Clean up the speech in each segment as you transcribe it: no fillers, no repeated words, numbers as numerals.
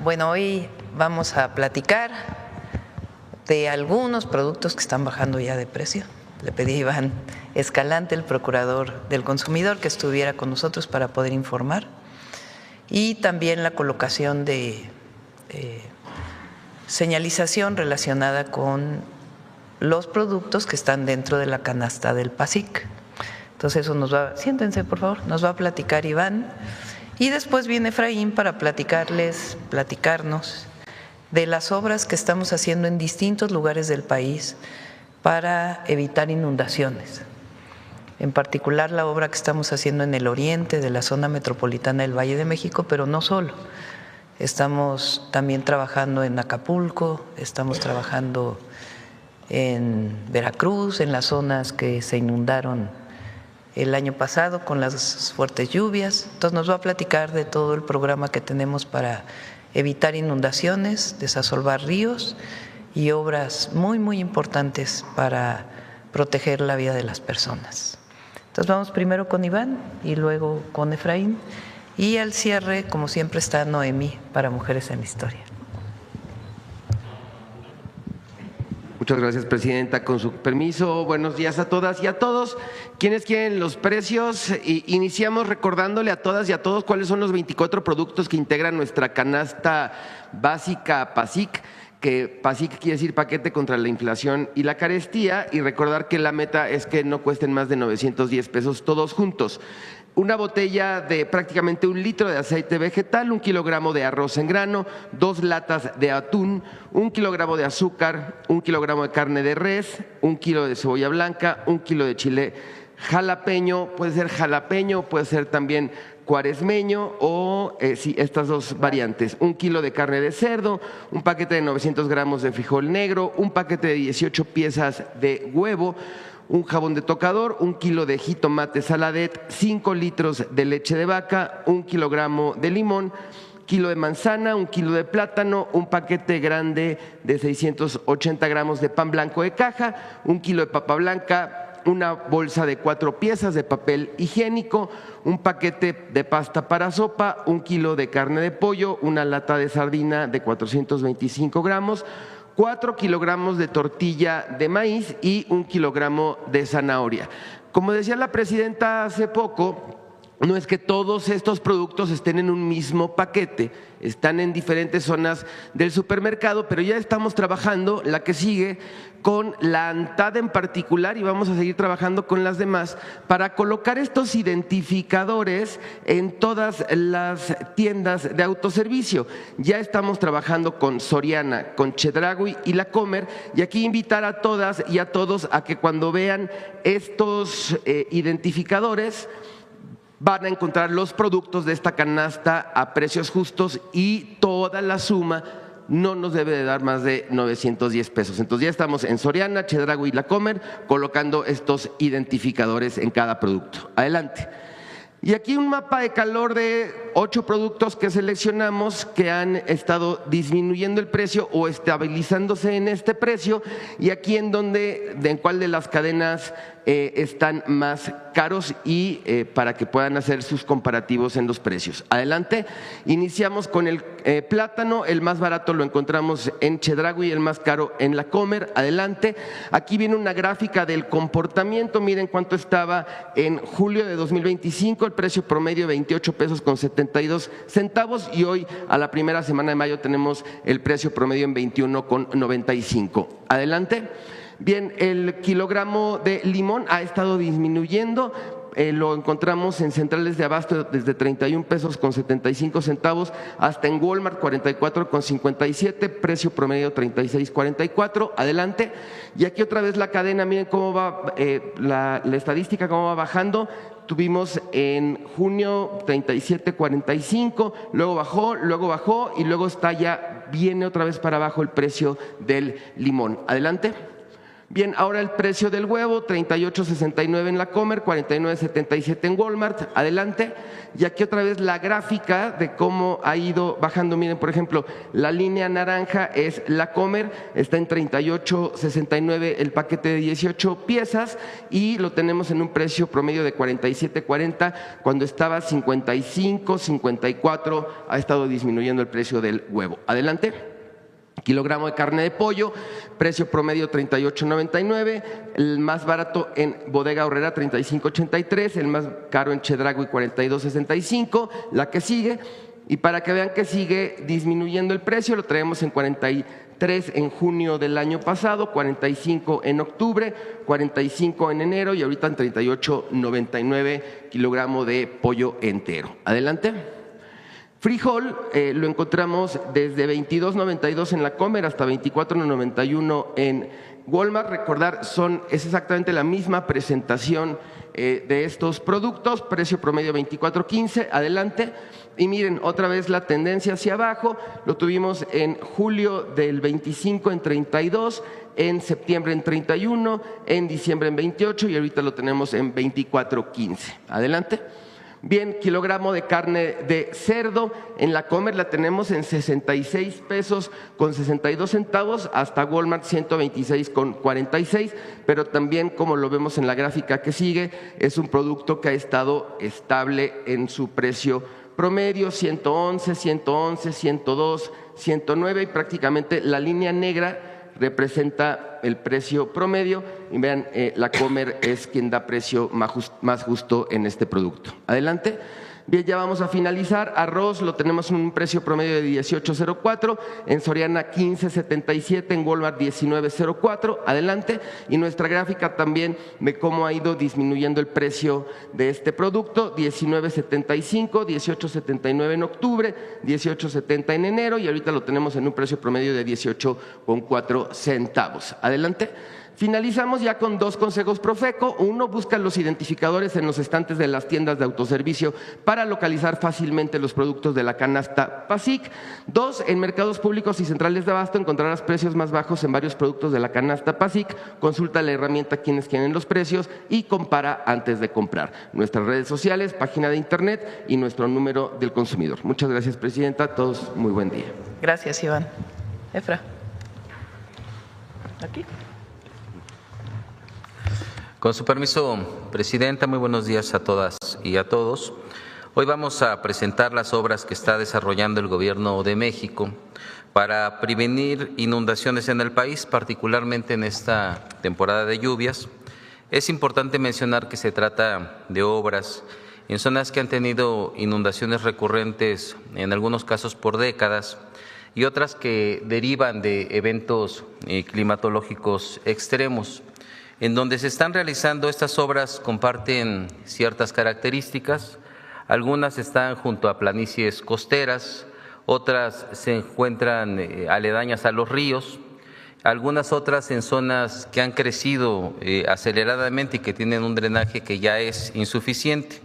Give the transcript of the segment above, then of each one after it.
Bueno, hoy vamos a platicar de algunos productos que están bajando ya de precio. Le pedí a Iván Escalante, el procurador del consumidor, que estuviera con nosotros para poder informar. Y también la colocación de señalización relacionada con los productos que están dentro de la canasta del PASIC. Entonces eso siéntense por favor, nos va a platicar Iván. Y después viene Efraín para platicarnos de las obras que estamos haciendo en distintos lugares del país para evitar inundaciones. En particular la obra que estamos haciendo en el oriente de la zona metropolitana del Valle de México, pero no solo. Estamos también trabajando en Acapulco, estamos trabajando en Veracruz, en las zonas que se inundaron el año pasado con las fuertes lluvias. Entonces nos va a platicar de todo el programa que tenemos para evitar inundaciones, desasolvar ríos y obras muy, muy importantes para proteger la vida de las personas. Entonces vamos primero con Iván y luego con Efraín. Y al cierre, como siempre, está Noemí para Mujeres en la Historia. Muchas gracias, presidenta. Con su permiso, buenos días a todas y a todos. ¿Quiénes quieren los precios? Iniciamos recordándole a todas y a todos cuáles son los 24 productos que integran nuestra canasta básica PASIC, que PASIC quiere decir Paquete contra la Inflación y la Carestía, y recordar que la meta es que no cuesten más de 910 pesos todos juntos. Una botella de prácticamente 1 litro de aceite vegetal, 1 kilogramo de arroz en grano, 2 latas de atún, 1 kilogramo de azúcar, 1 kilogramo de carne de res, 1 kilo de cebolla blanca, 1 kilo de chile jalapeño, puede ser también cuaresmeño o sí, estas dos variantes, 1 kilo de carne de cerdo, un paquete de 900 gramos de frijol negro, un paquete de 18 piezas de huevo, un jabón de tocador, 1 kilo de jitomate saladet, 5 litros de leche de vaca, 1 kilogramo de limón, kilo de manzana, 1 kilo de plátano, un paquete grande de 680 gramos de pan blanco de caja, 1 kilo de papa blanca, una bolsa de 4 piezas de papel higiénico, un paquete de pasta para sopa, 1 kilo de carne de pollo, una lata de sardina de 425 gramos, 4 kilogramos de tortilla de maíz y 1 kilogramo de zanahoria. Como decía la presidenta hace poco, no es que todos estos productos estén en un mismo paquete, están en diferentes zonas del supermercado, pero ya estamos trabajando la que sigue con la ANTAD en particular y vamos a seguir trabajando con las demás para colocar estos identificadores en todas las tiendas de autoservicio. Ya estamos trabajando con Soriana, con Chedraui y La Comer, y aquí invitar a todas y a todos a que cuando vean estos identificadores van a encontrar los productos de esta canasta a precios justos y toda la suma no nos debe de dar más de 910 pesos. Entonces ya estamos en Soriana, Chedraui y La Comer colocando estos identificadores en cada producto. Adelante. Y aquí un mapa de calor de 8 productos que seleccionamos que han estado disminuyendo el precio o estabilizándose en este precio, y aquí en cuál de las cadenas están más caros y para que puedan hacer sus comparativos en los precios. Adelante, iniciamos con el plátano, el más barato lo encontramos en Chedraui y el más caro en La Comer. Adelante, aquí viene una gráfica del comportamiento, miren cuánto estaba en julio de 2025, el precio promedio 28 pesos con 72 centavos y hoy a la primera semana de mayo tenemos el precio promedio en 21 con 95. Adelante. Bien, el kilogramo de limón ha estado disminuyendo, lo encontramos en centrales de abasto desde 31 pesos con 75 centavos hasta en Walmart 44 con 57, precio promedio 36.44. Adelante. Y aquí otra vez la cadena, miren cómo va la estadística, cómo va bajando. Tuvimos en junio 37.45, luego bajó y luego viene otra vez para abajo el precio del limón. Adelante. Bien, ahora el precio del huevo, 38.69 en la Comer, 49.77 en Walmart. Adelante. Y aquí otra vez la gráfica de cómo ha ido bajando. Miren, por ejemplo, la línea naranja es la Comer, está en 38.69 el paquete de 18 piezas y lo tenemos en un precio promedio de 47.40, cuando estaba 55, 54, ha estado disminuyendo el precio del huevo. Adelante. Kilogramo de carne de pollo, precio promedio 38.99, el más barato en Bodega Aurrera 35.83, el más caro en Chedraui 42.65, la que sigue, y para que vean que sigue disminuyendo el precio, lo traemos en 43 en junio del año pasado, 45 en octubre, 45 en enero y ahorita en 38.99 kilogramo de pollo entero. Adelante. Frijol lo encontramos desde 22.92 en la Comer hasta 24.91 en Walmart. Recordar, es exactamente la misma presentación de estos productos, precio promedio 24.15, adelante. Y miren, otra vez la tendencia hacia abajo, lo tuvimos en julio del 25 en 32, en septiembre en 31, en diciembre en 28 y ahorita lo tenemos en 24.15. Adelante. Bien, kilogramo de carne de cerdo, en la Comer la tenemos en 66 pesos con 62 centavos hasta Walmart 126 con 46, pero también como lo vemos en la gráfica que sigue, es un producto que ha estado estable en su precio promedio, 111, 111, 102, 109 y prácticamente la línea negra representa el precio promedio y vean, la Comer es quien da precio más justo en este producto. Adelante. Bien, ya vamos a finalizar. Arroz lo tenemos en un precio promedio de 18.04, en Soriana 15.77, en Walmart 19.04. Adelante. Y nuestra gráfica también de cómo ha ido disminuyendo el precio de este producto, 19.75, 18.79 en octubre, 18.70 en enero y ahorita lo tenemos en un precio promedio de 18.4 centavos. Adelante. Finalizamos ya con dos consejos Profeco. Uno, busca los identificadores en los estantes de las tiendas de autoservicio para localizar fácilmente los productos de la canasta PASIC. Dos, en mercados públicos y centrales de abasto encontrarás precios más bajos en varios productos de la canasta PASIC. Consulta la herramienta Quienes Quieren los precios y compara antes de comprar. Nuestras redes sociales, página de internet y nuestro número del consumidor. Muchas gracias, Presidenta. A todos, muy buen día. Gracias, Iván. Efra. Aquí. Con su permiso, Presidenta, muy buenos días a todas y a todos. Hoy vamos a presentar las obras que está desarrollando el Gobierno de México para prevenir inundaciones en el país, particularmente en esta temporada de lluvias. Es importante mencionar que se trata de obras en zonas que han tenido inundaciones recurrentes, en algunos casos por décadas, y otras que derivan de eventos climatológicos extremos. En donde se están realizando estas obras comparten ciertas características, algunas están junto a planicies costeras, otras se encuentran aledañas a los ríos, algunas otras en zonas que han crecido aceleradamente y que tienen un drenaje que ya es insuficiente.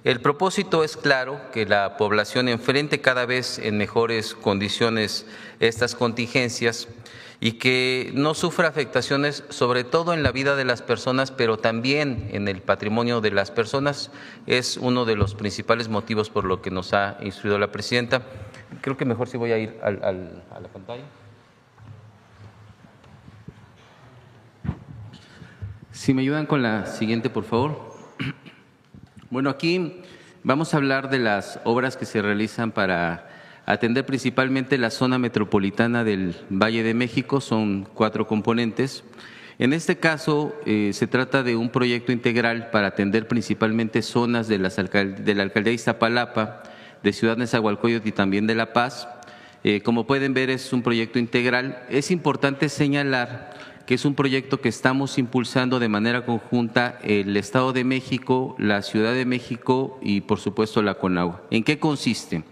El propósito es claro, que la población enfrente cada vez en mejores condiciones estas contingencias y que no sufra afectaciones, sobre todo en la vida de las personas, pero también en el patrimonio de las personas. Es uno de los principales motivos por lo que nos ha instruido la Presidenta. Creo que mejor si voy a ir a la pantalla. Si me ayudan con la siguiente, por favor. Bueno, aquí vamos a hablar de las obras que se realizan para atender principalmente la zona metropolitana del Valle de México. Son 4 componentes. En este caso, se trata de un proyecto integral para atender principalmente zonas de la alcaldía de Iztapalapa, de Ciudad Nezahualcóyotl y también de La Paz. Como pueden ver, es un proyecto integral. Es importante señalar que es un proyecto que estamos impulsando de manera conjunta el Estado de México, la Ciudad de México y, por supuesto, la CONAGUA. ¿En qué consiste?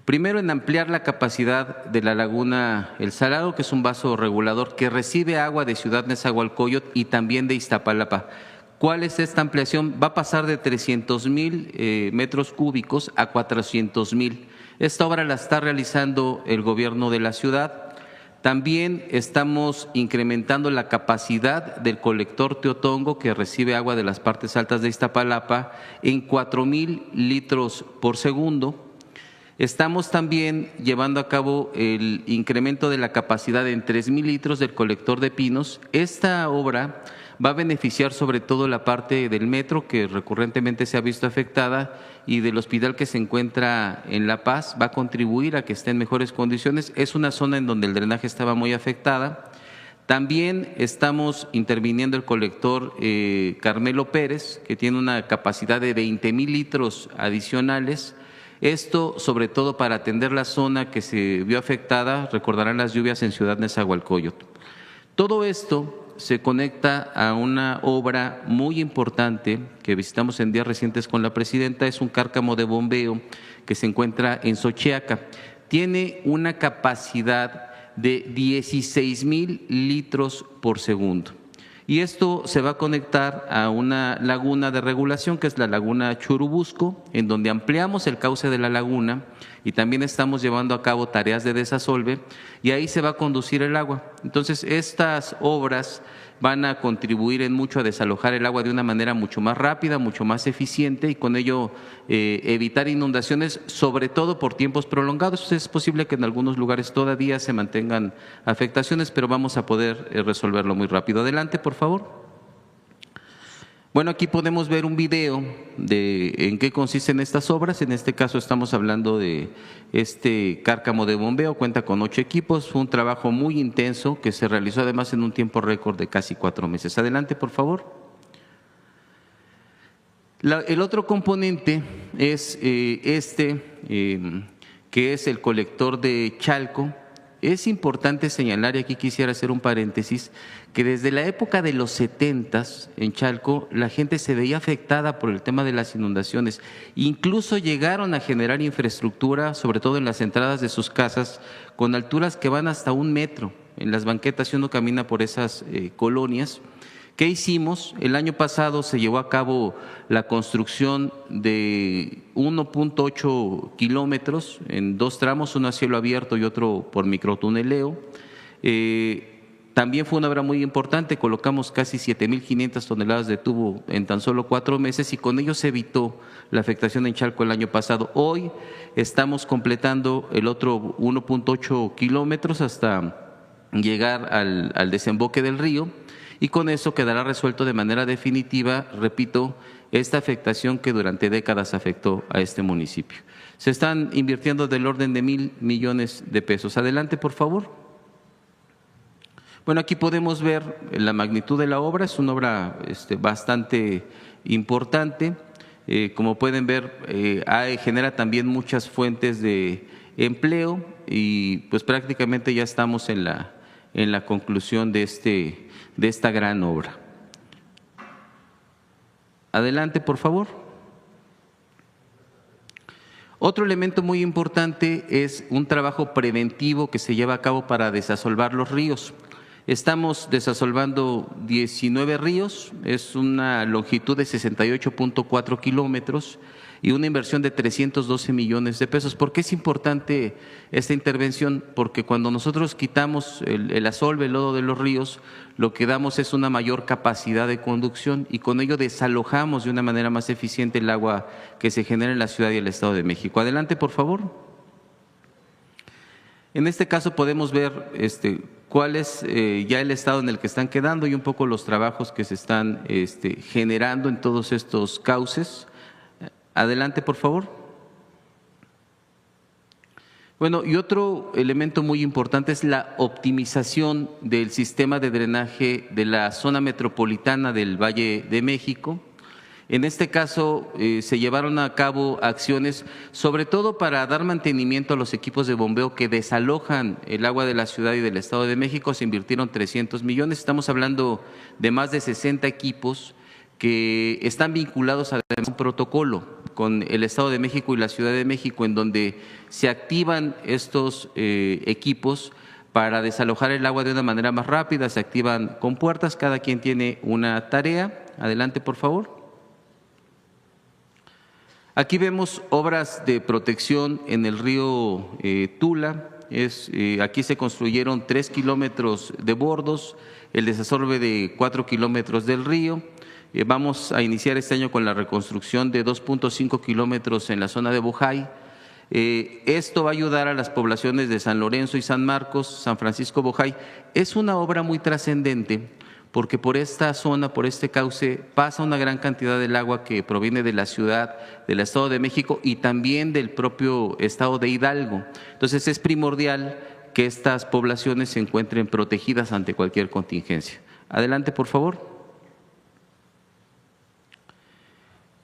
Primero, en ampliar la capacidad de la laguna El Salado, que es un vaso regulador que recibe agua de Ciudad Nezahualcóyotl y también de Iztapalapa. ¿Cuál es esta ampliación? Va a pasar de 300,000 metros cúbicos a 400,000. Esta obra la está realizando el gobierno de la ciudad. También estamos incrementando la capacidad del colector Teotongo, que recibe agua de las partes altas de Iztapalapa, en 4,000 litros por segundo. Estamos también llevando a cabo el incremento de la capacidad en 3,000 litros del colector de Pinos. Esta obra va a beneficiar sobre todo la parte del metro, que recurrentemente se ha visto afectada, y del hospital que se encuentra en La Paz. Va a contribuir a que esté en mejores condiciones. Es una zona en donde el drenaje estaba muy afectada. También estamos interviniendo el colector Carmelo Pérez, que tiene una capacidad de 20,000 litros adicionales. Esto sobre todo para atender la zona que se vio afectada, recordarán las lluvias en Ciudad Nezahualcóyotl. Todo esto se conecta a una obra muy importante que visitamos en días recientes con la presidenta. Es un cárcamo de bombeo que se encuentra en Xochiaca. Tiene una capacidad de 16,000 litros por segundo. Y esto se va a conectar a una laguna de regulación, que es la laguna Churubusco, en donde ampliamos el cauce de la laguna y también estamos llevando a cabo tareas de desasolve, y ahí se va a conducir el agua. Entonces, estas obras van a contribuir en mucho a desalojar el agua de una manera mucho más rápida, mucho más eficiente, y con ello evitar inundaciones, sobre todo por tiempos prolongados. Es posible que en algunos lugares todavía se mantengan afectaciones, pero vamos a poder resolverlo muy rápido. Adelante, por favor. Bueno, aquí podemos ver un video de en qué consisten estas obras. En este caso estamos hablando de este cárcamo de bombeo, cuenta con 8 equipos, fue un trabajo muy intenso que se realizó además en un tiempo récord de casi 4 meses. Adelante, por favor. El otro componente es que es el colector de Chalco. Es importante señalar, y aquí quisiera hacer un paréntesis, que desde la época de los 70s en Chalco la gente se veía afectada por el tema de las inundaciones. Incluso llegaron a generar infraestructura, sobre todo en las entradas de sus casas, con alturas que van hasta 1 metro en las banquetas si uno camina por esas colonias. ¿Qué hicimos? El año pasado se llevó a cabo la construcción de 1.8 kilómetros en 2 tramos, uno a cielo abierto y otro por microtuneleo. También fue una obra muy importante, colocamos casi 7,500 toneladas de tubo en tan solo 4 meses, y con ello se evitó la afectación en Chalco el año pasado. Hoy estamos completando el otro 1.8 kilómetros hasta llegar al desemboque del río, y con eso quedará resuelto de manera definitiva, repito, esta afectación que durante décadas afectó a este municipio. Se están invirtiendo del orden de 1,000 millones de pesos. Adelante, por favor. Bueno, aquí podemos ver la magnitud de la obra. Es una obra bastante importante. Como pueden ver, genera también muchas fuentes de empleo, y pues prácticamente ya estamos en la conclusión de esta gran obra. Adelante, por favor. Otro elemento muy importante es un trabajo preventivo que se lleva a cabo para desasolvar los ríos. Estamos desasolvando 19 ríos, es una longitud de 68.4 kilómetros y una inversión de 312 millones de pesos. ¿Por qué es importante esta intervención? Porque cuando nosotros quitamos el asolve, el lodo de los ríos, lo que damos es una mayor capacidad de conducción, y con ello desalojamos de una manera más eficiente el agua que se genera en la ciudad y el Estado de México. Adelante, por favor. En este caso podemos ver cuál es ya el estado en el que están quedando y un poco los trabajos que se están generando en todos estos cauces. Adelante, por favor. Bueno, y otro elemento muy importante es la optimización del sistema de drenaje de la zona metropolitana del Valle de México. En este caso se llevaron a cabo acciones sobre todo para dar mantenimiento a los equipos de bombeo que desalojan el agua de la ciudad y del Estado de México. Se invirtieron 300 millones, estamos hablando de más de 60 equipos que están vinculados a un protocolo con el Estado de México y la Ciudad de México, en donde se activan estos equipos para desalojar el agua de una manera más rápida. Se activan con puertas, cada quien tiene una tarea. Adelante, por favor. Aquí vemos obras de protección en el río Tula, Aquí se construyeron 3 kilómetros de bordos, el desasolve de 4 kilómetros del río. Vamos a iniciar este año con la reconstrucción de 2.5 kilómetros en la zona de Bojay. Esto va a ayudar a las poblaciones de San Lorenzo y San Marcos, San Francisco Bojay. Es una obra muy trascendente porque por esta zona, por este cauce, pasa una gran cantidad del agua que proviene de la ciudad, del Estado de México y también del propio Estado de Hidalgo. Entonces es primordial que estas poblaciones se encuentren protegidas ante cualquier contingencia. Adelante, por favor.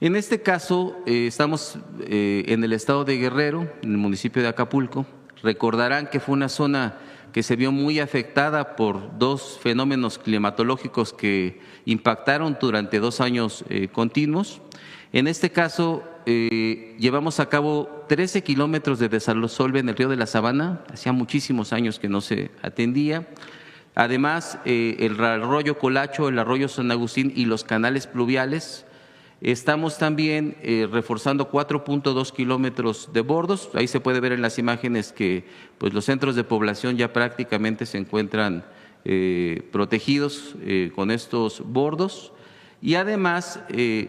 En este caso, estamos en el estado de Guerrero, en el municipio de Acapulco. Recordarán que fue una zona que se vio muy afectada por dos fenómenos climatológicos que impactaron durante 2 años continuos. En este caso, llevamos a cabo 13 kilómetros de desasolve en el río de la Sabana, hacía muchísimos años que no se atendía. Además, el arroyo Colacho, el arroyo San Agustín y los canales pluviales. Estamos también reforzando 4.2 kilómetros de bordos. Ahí se puede ver en las imágenes que pues, los centros de población ya prácticamente se encuentran protegidos con estos bordos. Y además,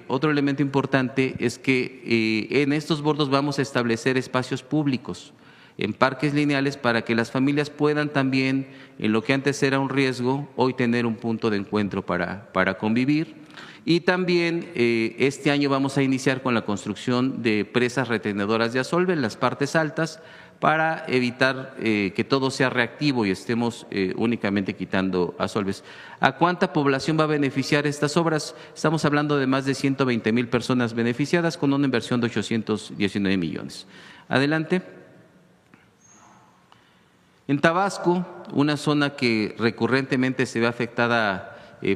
otro elemento importante es que en estos bordos vamos a establecer espacios públicos en parques lineales para que las familias puedan también, en lo que antes era un riesgo, hoy tener un punto de encuentro para convivir. Y también este año vamos a iniciar con la construcción de presas retenedoras de asolve en las partes altas para evitar que todo sea reactivo y estemos únicamente quitando asolves. ¿A cuánta población va a beneficiar estas obras? Estamos hablando de más de 120,000 personas beneficiadas con una inversión de 819 millones. Adelante. En Tabasco, una zona que recurrentemente se ve afectada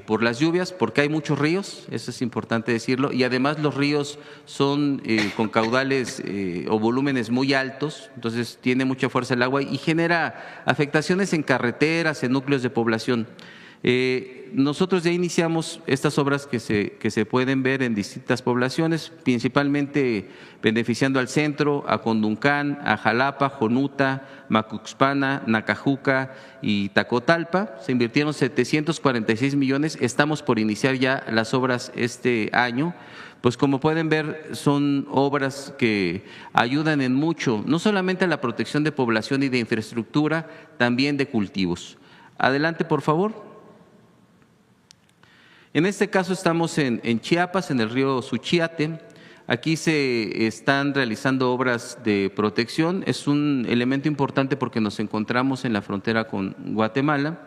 por las lluvias, porque hay muchos ríos, eso es importante decirlo, y además los ríos son con caudales o volúmenes muy altos, entonces tiene mucha fuerza el agua y genera afectaciones en carreteras, en núcleos de población. Nosotros ya iniciamos estas obras que se pueden ver en distintas poblaciones, principalmente beneficiando al centro, a Conduncán, a Jalapa, Jonuta, Macuxpana, Nacajuca y Tacotalpa. Se invirtieron 746 millones, estamos por iniciar ya las obras este año. Pues como pueden ver, son obras que ayudan en mucho, no solamente a la protección de población y de infraestructura, también de cultivos. Adelante, por favor. En este caso estamos en Chiapas, en el río Suchiate. Aquí se están realizando obras de protección. Es un elemento importante porque nos encontramos en la frontera con Guatemala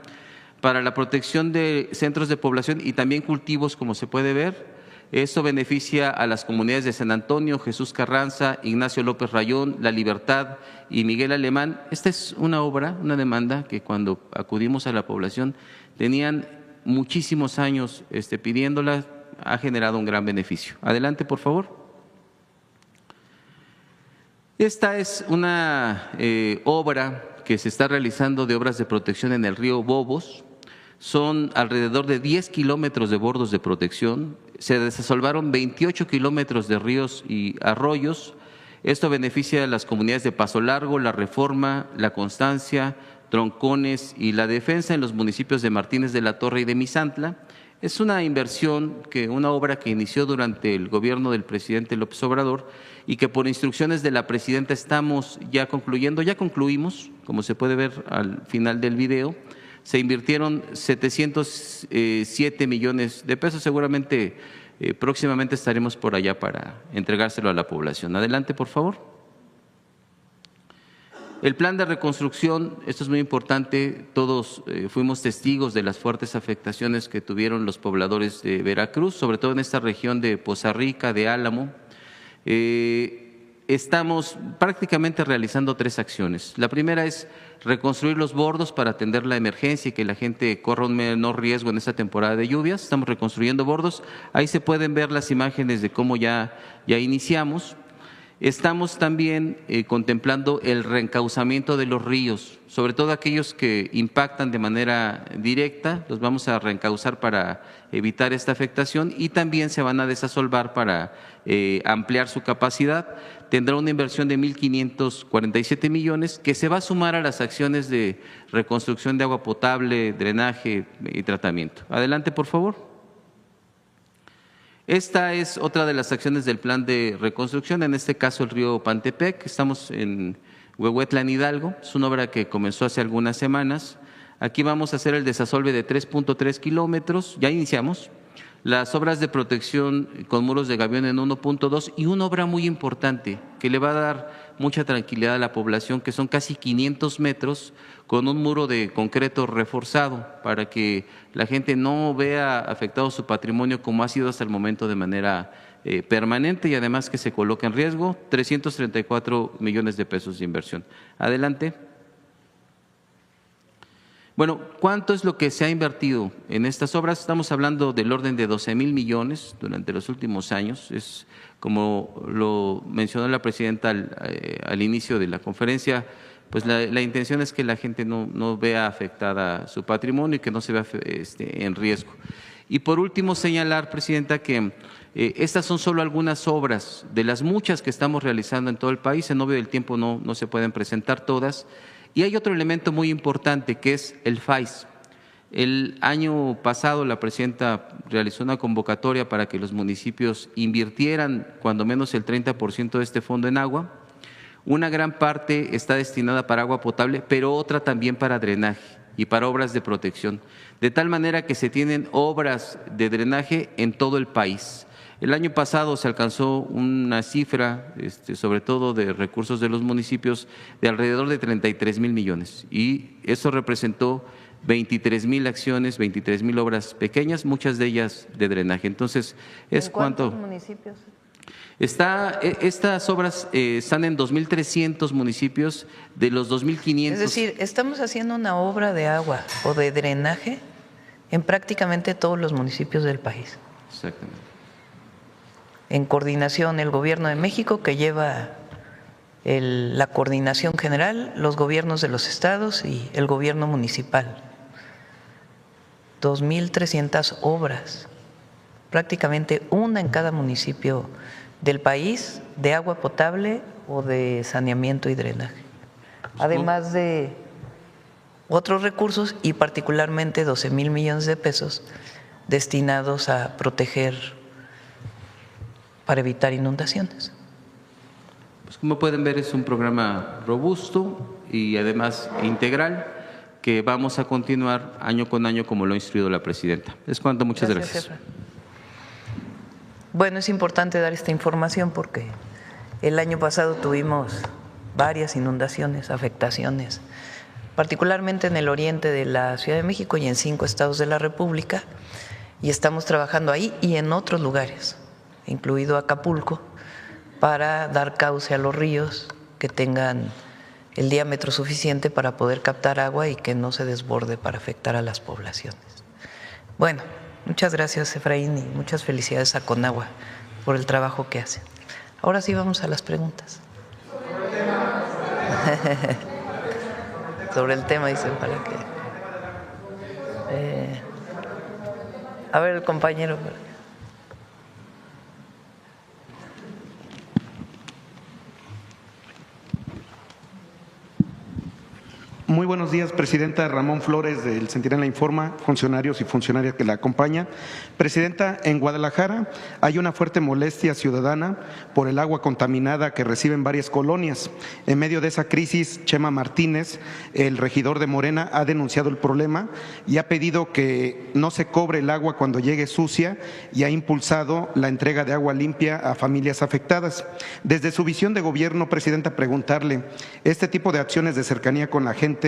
para la protección de centros de población y también cultivos, como se puede ver. Esto beneficia a las comunidades de San Antonio, Jesús Carranza, Ignacio López Rayón, La Libertad y Miguel Alemán. Esta es una obra, una demanda que cuando acudimos a la población tenían muchísimos años pidiéndola, ha generado un gran beneficio. Adelante, por favor. Esta es una obra que se está realizando de obras de protección en el río Bobos. Son alrededor de 10 kilómetros de bordos de protección. Se desasolvaron 28 kilómetros de ríos y arroyos. Esto beneficia a las comunidades de Paso Largo, La Reforma, La Constancia, Troncones y La Defensa en los municipios de Martínez de la Torre y de Misantla. Es una inversión, una obra que inició durante el gobierno del presidente López Obrador y que por instrucciones de la presidenta estamos ya concluyendo. Ya concluimos, como se puede ver al final del video. Se invirtieron 707 millones de pesos. Seguramente próximamente estaremos por allá para entregárselo a la población. Adelante, por favor. El plan de reconstrucción, esto es muy importante, todos fuimos testigos de las fuertes afectaciones que tuvieron los pobladores de Veracruz, sobre todo en esta región de Poza Rica, de Álamo. Estamos prácticamente realizando 3 acciones. La primera es reconstruir los bordos para atender la emergencia y que la gente corra un menor riesgo en esta temporada de lluvias. Estamos reconstruyendo bordos. Ahí se pueden ver las imágenes de cómo ya iniciamos. Estamos también contemplando el reencauzamiento de los ríos, sobre todo aquellos que impactan de manera directa, los vamos a reencauzar para evitar esta afectación y también se van a desasolvar para ampliar su capacidad. Tendrá una inversión de 1.547 millones que se va a sumar a las acciones de reconstrucción de agua potable, drenaje y tratamiento. Adelante, por favor. Esta es otra de las acciones del plan de reconstrucción, en este caso el río Pantepec. Estamos en Huehuetla, en Hidalgo. Es una obra que comenzó hace algunas semanas. Aquí vamos a hacer el desasolve de 3.3 kilómetros, ya iniciamos. Las obras de protección con muros de gavión en 1.2 y una obra muy importante que le va a dar mucha tranquilidad a la población, que son casi 500 metros con un muro de concreto reforzado para que la gente no vea afectado su patrimonio como ha sido hasta el momento de manera permanente y además que se coloca en riesgo. 334 millones de pesos de inversión. Adelante. Bueno, ¿cuánto es lo que se ha invertido en estas obras? Estamos hablando del orden de 12,000 millones durante los últimos años. Es como lo mencionó la presidenta al inicio de la conferencia, pues la intención es que la gente no vea afectada su patrimonio y que no se vea en riesgo. Y por último señalar, presidenta, que estas son solo algunas obras de las muchas que estamos realizando en todo el país. En obvio del tiempo no se pueden presentar todas. Y hay otro elemento muy importante que es el FAIS. El año pasado la presidenta realizó una convocatoria para que los municipios invirtieran cuando menos el 30% de este fondo en agua. Una gran parte está destinada para agua potable, pero otra también para drenaje y para obras de protección, de tal manera que se tienen obras de drenaje en todo el país. El año pasado se alcanzó una cifra, sobre todo de recursos de los municipios, de alrededor de 33,000 millones y eso representó 23,000 acciones, 23,000 obras pequeñas, muchas de ellas de drenaje. Entonces, ¿es cuánto? ¿En cuántos municipios? Estas obras están en 2,300 municipios de los 2,500. Es decir, estamos haciendo una obra de agua o de drenaje en prácticamente todos los municipios del país. Exactamente. En coordinación el Gobierno de México, que lleva la coordinación general, los gobiernos de los estados y el gobierno municipal. 2,300 obras, prácticamente una en cada municipio del país, de agua potable o de saneamiento y drenaje. Además de otros recursos y particularmente 12,000 millones de pesos destinados a proteger para evitar inundaciones. Pues como pueden ver, es un programa robusto y además integral que vamos a continuar año con año como lo ha instruido la presidenta. Es cuanto, muchas gracias. Jefa. Bueno, es importante dar esta información porque el año pasado tuvimos varias inundaciones, afectaciones, particularmente en el oriente de la Ciudad de México y en 5 estados de la República, y estamos trabajando ahí y en otros lugares, incluido Acapulco, para dar cauce a los ríos que tengan el diámetro suficiente para poder captar agua y que no se desborde para afectar a las poblaciones. Bueno, muchas gracias, Efraín, y muchas felicidades a Conagua por el trabajo que hace. Ahora sí vamos a las preguntas. Sobre el tema, dicen, para que… a ver, el compañero… Muy buenos días, Presidenta. Ramón Flores, del Centinela Informa, funcionarios y funcionarias que la acompañan. Presidenta, en Guadalajara hay una fuerte molestia ciudadana por el agua contaminada que reciben varias colonias. En medio de esa crisis, Chema Martínez, el regidor de Morena, ha denunciado el problema y ha pedido que no se cobre el agua cuando llegue sucia y ha impulsado la entrega de agua limpia a familias afectadas. Desde su visión de gobierno, Presidenta, preguntarle, ¿este tipo de acciones de cercanía con la gente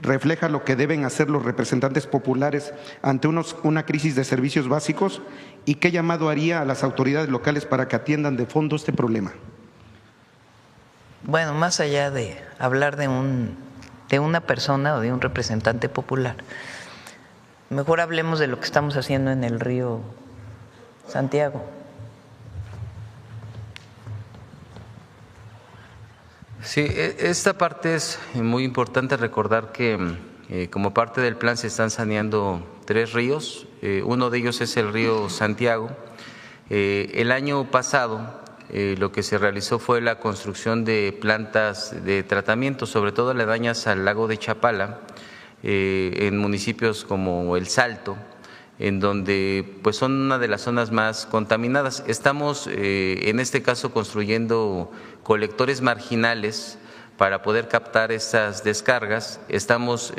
refleja lo que deben hacer los representantes populares ante una crisis de servicios básicos? ¿Y qué llamado haría a las autoridades locales para que atiendan de fondo este problema? Bueno, más allá de hablar de una persona o de un representante popular, mejor hablemos de lo que estamos haciendo en el río Santiago. Sí, esta parte es muy importante recordar que como parte del plan se están saneando 3 ríos, uno de ellos es el río Santiago. El año pasado lo que se realizó fue la construcción de plantas de tratamiento, sobre todo aledañas al lago de Chapala, en municipios como El Salto, en donde pues son una de las zonas más contaminadas. Estamos en este caso construyendo colectores marginales para poder captar estas descargas. Estamos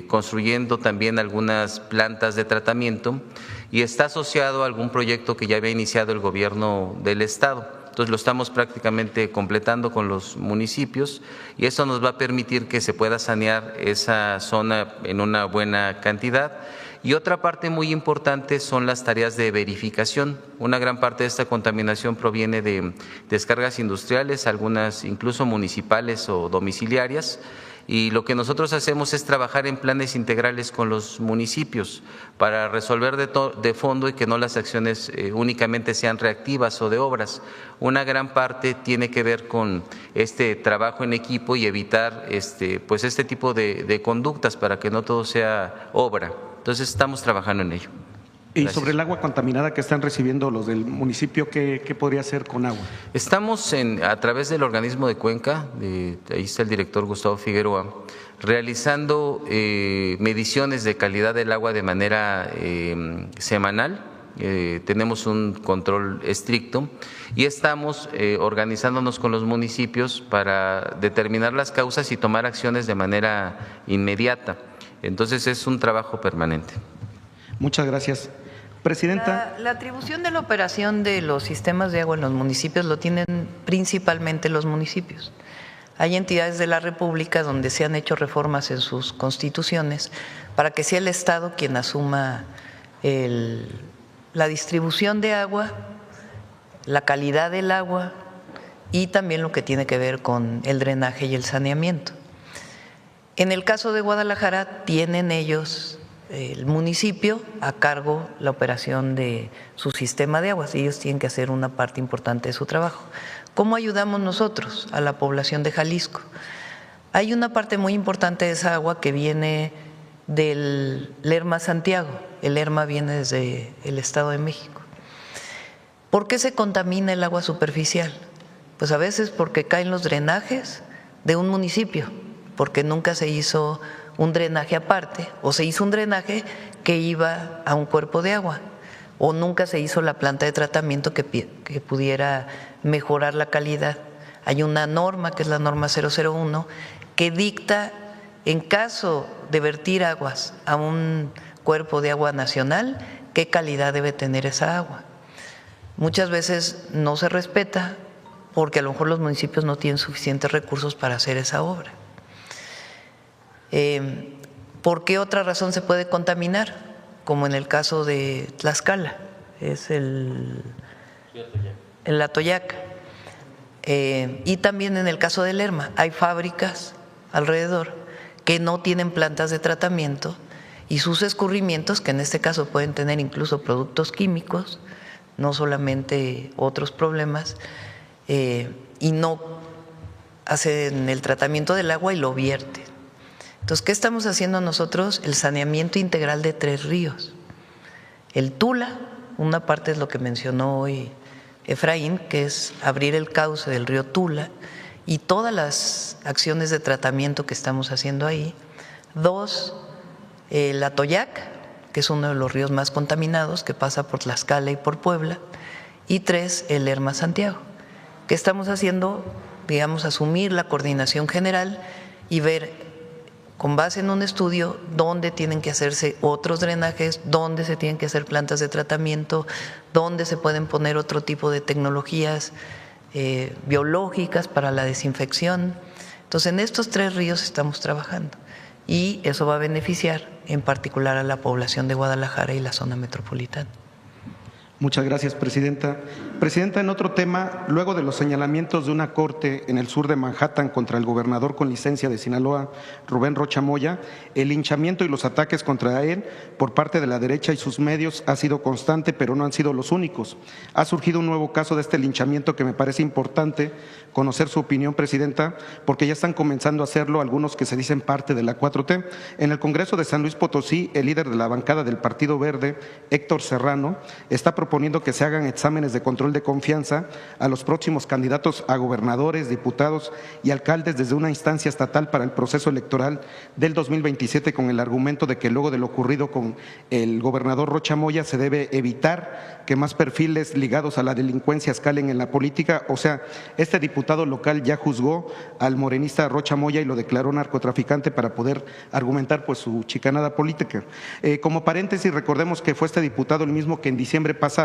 construyendo también algunas plantas de tratamiento y está asociado a algún proyecto que ya había iniciado el gobierno del estado. Entonces lo estamos prácticamente completando con los municipios y eso nos va a permitir que se pueda sanear esa zona en una buena cantidad. Y otra parte muy importante son las tareas de verificación. Una gran parte de esta contaminación proviene de descargas industriales, algunas incluso municipales o domiciliarias. Y lo que nosotros hacemos es trabajar en planes integrales con los municipios para resolver de fondo y que no las acciones únicamente sean reactivas o de obras. Una gran parte tiene que ver con este trabajo en equipo y evitar pues este tipo de conductas para que no todo sea obra. Entonces estamos trabajando en ello. Y sobre el agua contaminada que están recibiendo los del municipio, ¿qué podría hacer con agua? Estamos a través del organismo de Cuenca, ahí está el director Gustavo Figueroa, realizando mediciones de calidad del agua de manera semanal. Tenemos un control estricto y estamos organizándonos con los municipios para determinar las causas y tomar acciones de manera inmediata. Entonces es un trabajo permanente. Muchas gracias. Presidenta. La atribución de la operación de los sistemas de agua en los municipios lo tienen principalmente los municipios. Hay entidades de la República donde se han hecho reformas en sus constituciones para que sea el Estado quien asuma la distribución de agua, la calidad del agua y también lo que tiene que ver con el drenaje y el saneamiento. En el caso de Guadalajara tienen ellos, el municipio, a cargo la operación de su sistema de aguas. Ellos tienen que hacer una parte importante de su trabajo. ¿Cómo ayudamos nosotros a la población de Jalisco? Hay una parte muy importante de esa agua que viene del Lerma Santiago. El Lerma viene desde el Estado de México. ¿Por qué se contamina el agua superficial? Pues a veces porque caen los drenajes de un municipio, porque nunca se hizo un drenaje aparte, o se hizo un drenaje que iba a un cuerpo de agua, o nunca se hizo la planta de tratamiento que pudiera mejorar la calidad. Hay una norma, que es la norma 001, que dicta, en caso de vertir aguas a un cuerpo de agua nacional, qué calidad debe tener esa agua. Muchas veces no se respeta porque a lo mejor los municipios no tienen suficientes recursos para hacer esa obra. ¿Por qué otra razón se puede contaminar? Como en el caso de Tlaxcala, es el Atoyac. Y también en el caso de Lerma, hay fábricas alrededor que no tienen plantas de tratamiento y sus escurrimientos, que en este caso pueden tener incluso productos químicos, no solamente otros problemas, y no hacen el tratamiento del agua y lo vierten. Entonces, ¿qué estamos haciendo nosotros? El saneamiento integral de 3 ríos. El Tula, una parte es lo que mencionó hoy Efraín, que es abrir el cauce del río Tula y todas las acciones de tratamiento que estamos haciendo ahí. 2, el Atoyac, que es uno de los ríos más contaminados, que pasa por Tlaxcala y por Puebla. Y 3, el Lerma Santiago. ¿Qué estamos haciendo? Digamos, asumir la coordinación general y ver, con base en un estudio, dónde tienen que hacerse otros drenajes, dónde se tienen que hacer plantas de tratamiento, dónde se pueden poner otro tipo de tecnologías biológicas para la desinfección. Entonces, en estos 3 ríos estamos trabajando y eso va a beneficiar en particular a la población de Guadalajara y la zona metropolitana. Muchas gracias, Presidenta. Presidenta, en otro tema, luego de los señalamientos de una corte en el sur de Manhattan contra el gobernador con licencia de Sinaloa, Rubén Rocha Moya, el linchamiento y los ataques contra él por parte de la derecha y sus medios ha sido constante, pero no han sido los únicos. Ha surgido un nuevo caso de este linchamiento que me parece importante conocer su opinión, Presidenta, porque ya están comenzando a hacerlo algunos que se dicen parte de la 4T. En el Congreso de San Luis Potosí, el líder de la bancada del Partido Verde, Héctor Serrano, está proponiendo que se hagan exámenes de control de confianza a los próximos candidatos a gobernadores, diputados y alcaldes desde una instancia estatal para el proceso electoral del 2027, con el argumento de que luego de lo ocurrido con el gobernador Rocha Moya se debe evitar que más perfiles ligados a la delincuencia escalen en la política. O sea, este diputado local ya juzgó al morenista Rocha Moya y lo declaró narcotraficante para poder argumentar pues su chicanada política. Como paréntesis, recordemos que fue este diputado el mismo que en diciembre pasado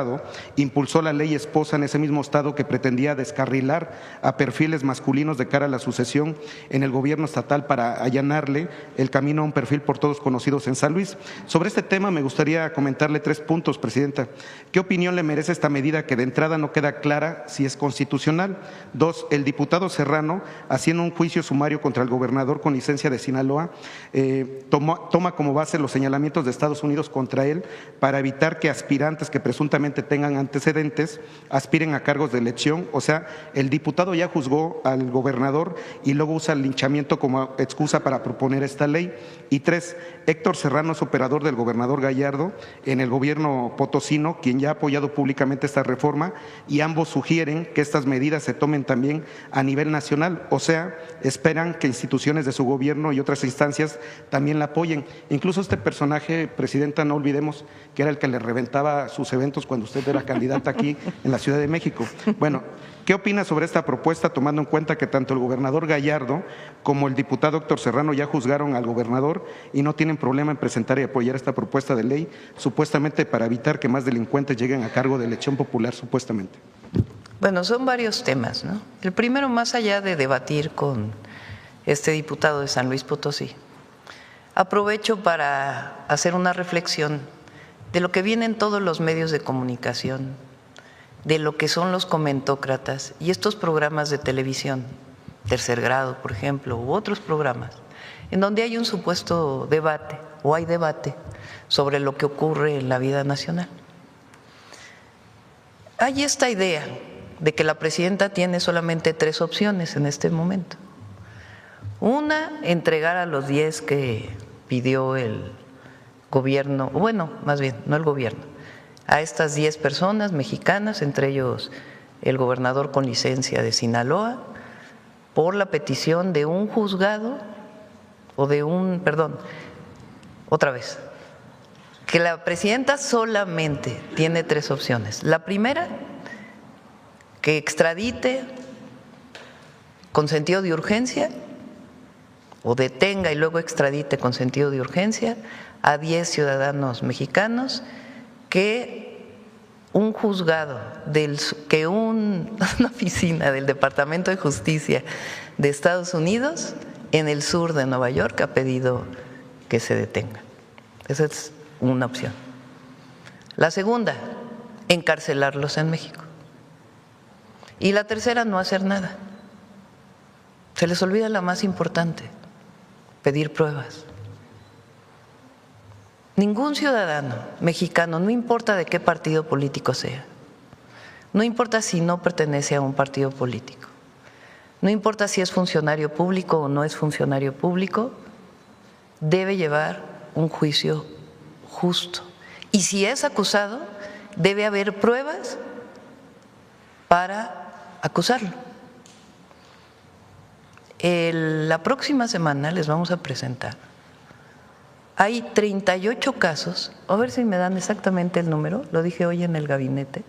impulsó la ley esposa en ese mismo estado que pretendía descarrilar a perfiles masculinos de cara a la sucesión en el gobierno estatal para allanarle el camino a un perfil por todos conocidos en San Luis. Sobre este tema me gustaría comentarle 3 puntos, Presidenta. ¿Qué opinión le merece esta medida que de entrada no queda clara si es constitucional? 2, el diputado Serrano, haciendo un juicio sumario contra el gobernador con licencia de Sinaloa, toma como base los señalamientos de Estados Unidos contra él para evitar que aspirantes que presuntamente tengan antecedentes aspiren a cargos de elección. O sea, el diputado ya juzgó al gobernador y luego usa el linchamiento como excusa para proponer esta ley. Y 3, Héctor Serrano es operador del gobernador Gallardo en el gobierno potosino, quien ya ha apoyado públicamente esta reforma, y ambos sugieren que estas medidas se tomen también a nivel nacional. O sea, esperan que instituciones de su gobierno y otras instancias también la apoyen. Incluso este personaje, Presidenta, no olvidemos que era el que le reventaba sus eventos cuando usted era candidata aquí en la Ciudad de México. Bueno, ¿qué opina sobre esta propuesta, tomando en cuenta que tanto el gobernador Gallardo como el diputado Héctor Serrano ya juzgaron al gobernador y no tienen problema en presentar y apoyar esta propuesta de ley, supuestamente para evitar que más delincuentes lleguen a cargo de elección popular, supuestamente? Bueno, son varios temas, ¿no? El primero, más allá de debatir con este diputado de San Luis Potosí, aprovecho para hacer una reflexión de lo que vienen todos los medios de comunicación, de lo que son los comentócratas y estos programas de televisión, Tercer Grado, por ejemplo, u otros programas, en donde hay un supuesto debate o hay debate sobre lo que ocurre en la vida nacional. Hay esta idea de que la presidenta tiene solamente 3 opciones en este momento. Una, entregar a los 10 que pidió el gobierno, bueno, más bien, no el gobierno, a estas 10 personas mexicanas, entre ellos el gobernador con licencia de Sinaloa, por la petición de un juzgado o de un, perdón, otra vez, que la presidenta solamente tiene 3 opciones. La primera, que extradite con sentido de urgencia o detenga y luego extradite con sentido de urgencia a 10 ciudadanos mexicanos que un juzgado, que una oficina del Departamento de Justicia de Estados Unidos en el sur de Nueva York ha pedido que se detengan. Esa es una opción. La segunda, encarcelarlos en México. Y la tercera, no hacer nada. Se les olvida la más importante, pedir pruebas. Ningún ciudadano mexicano, no importa de qué partido político sea, no importa si no pertenece a un partido político, no importa si es funcionario público o no es funcionario público, debe llevar un juicio justo. Y si es acusado, debe haber pruebas para acusarlo. La próxima semana les vamos a presentar. Hay 38 casos, a ver si me dan exactamente el número, lo dije hoy en el gabinete.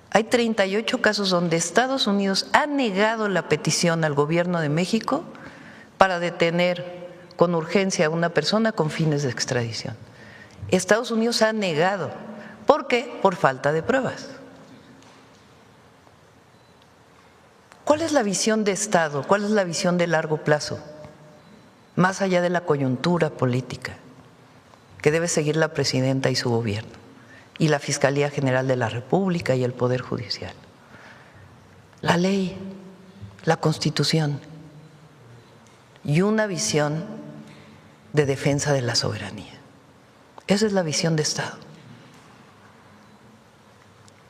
Hay 38 casos donde Estados Unidos ha negado la petición al gobierno de México para detener con urgencia a una persona con fines de extradición. Estados Unidos ha negado. ¿Por qué? Por falta de pruebas. ¿Cuál es la visión de Estado? ¿Cuál es la visión de largo plazo? Más allá de la coyuntura política que debe seguir la presidenta y su gobierno. y la Fiscalía General de la República y el Poder Judicial. La ley, la Constitución y una visión de defensa de la soberanía. Esa es la visión de Estado.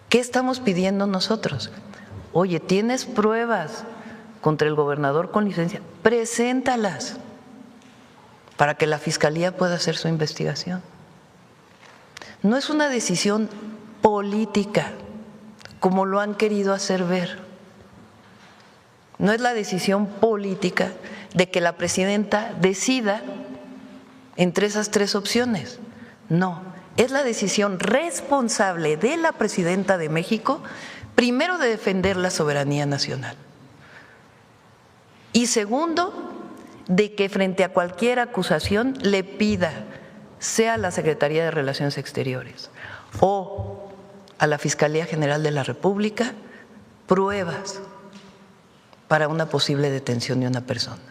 ¿Qué estamos pidiendo nosotros? Oye, ¿tienes pruebas contra el gobernador con licencia? Preséntalas para que la Fiscalía pueda hacer su investigación. No es una decisión política, como lo han querido hacer ver. No es la decisión política de que la presidenta decida entre esas tres opciones. No, es la decisión responsable de la presidenta de México, primero de defender la soberanía nacional y segundo, de que frente a cualquier acusación le pida, sea a la Secretaría de Relaciones Exteriores o a la Fiscalía General de la República, pruebas para una posible detención de una persona.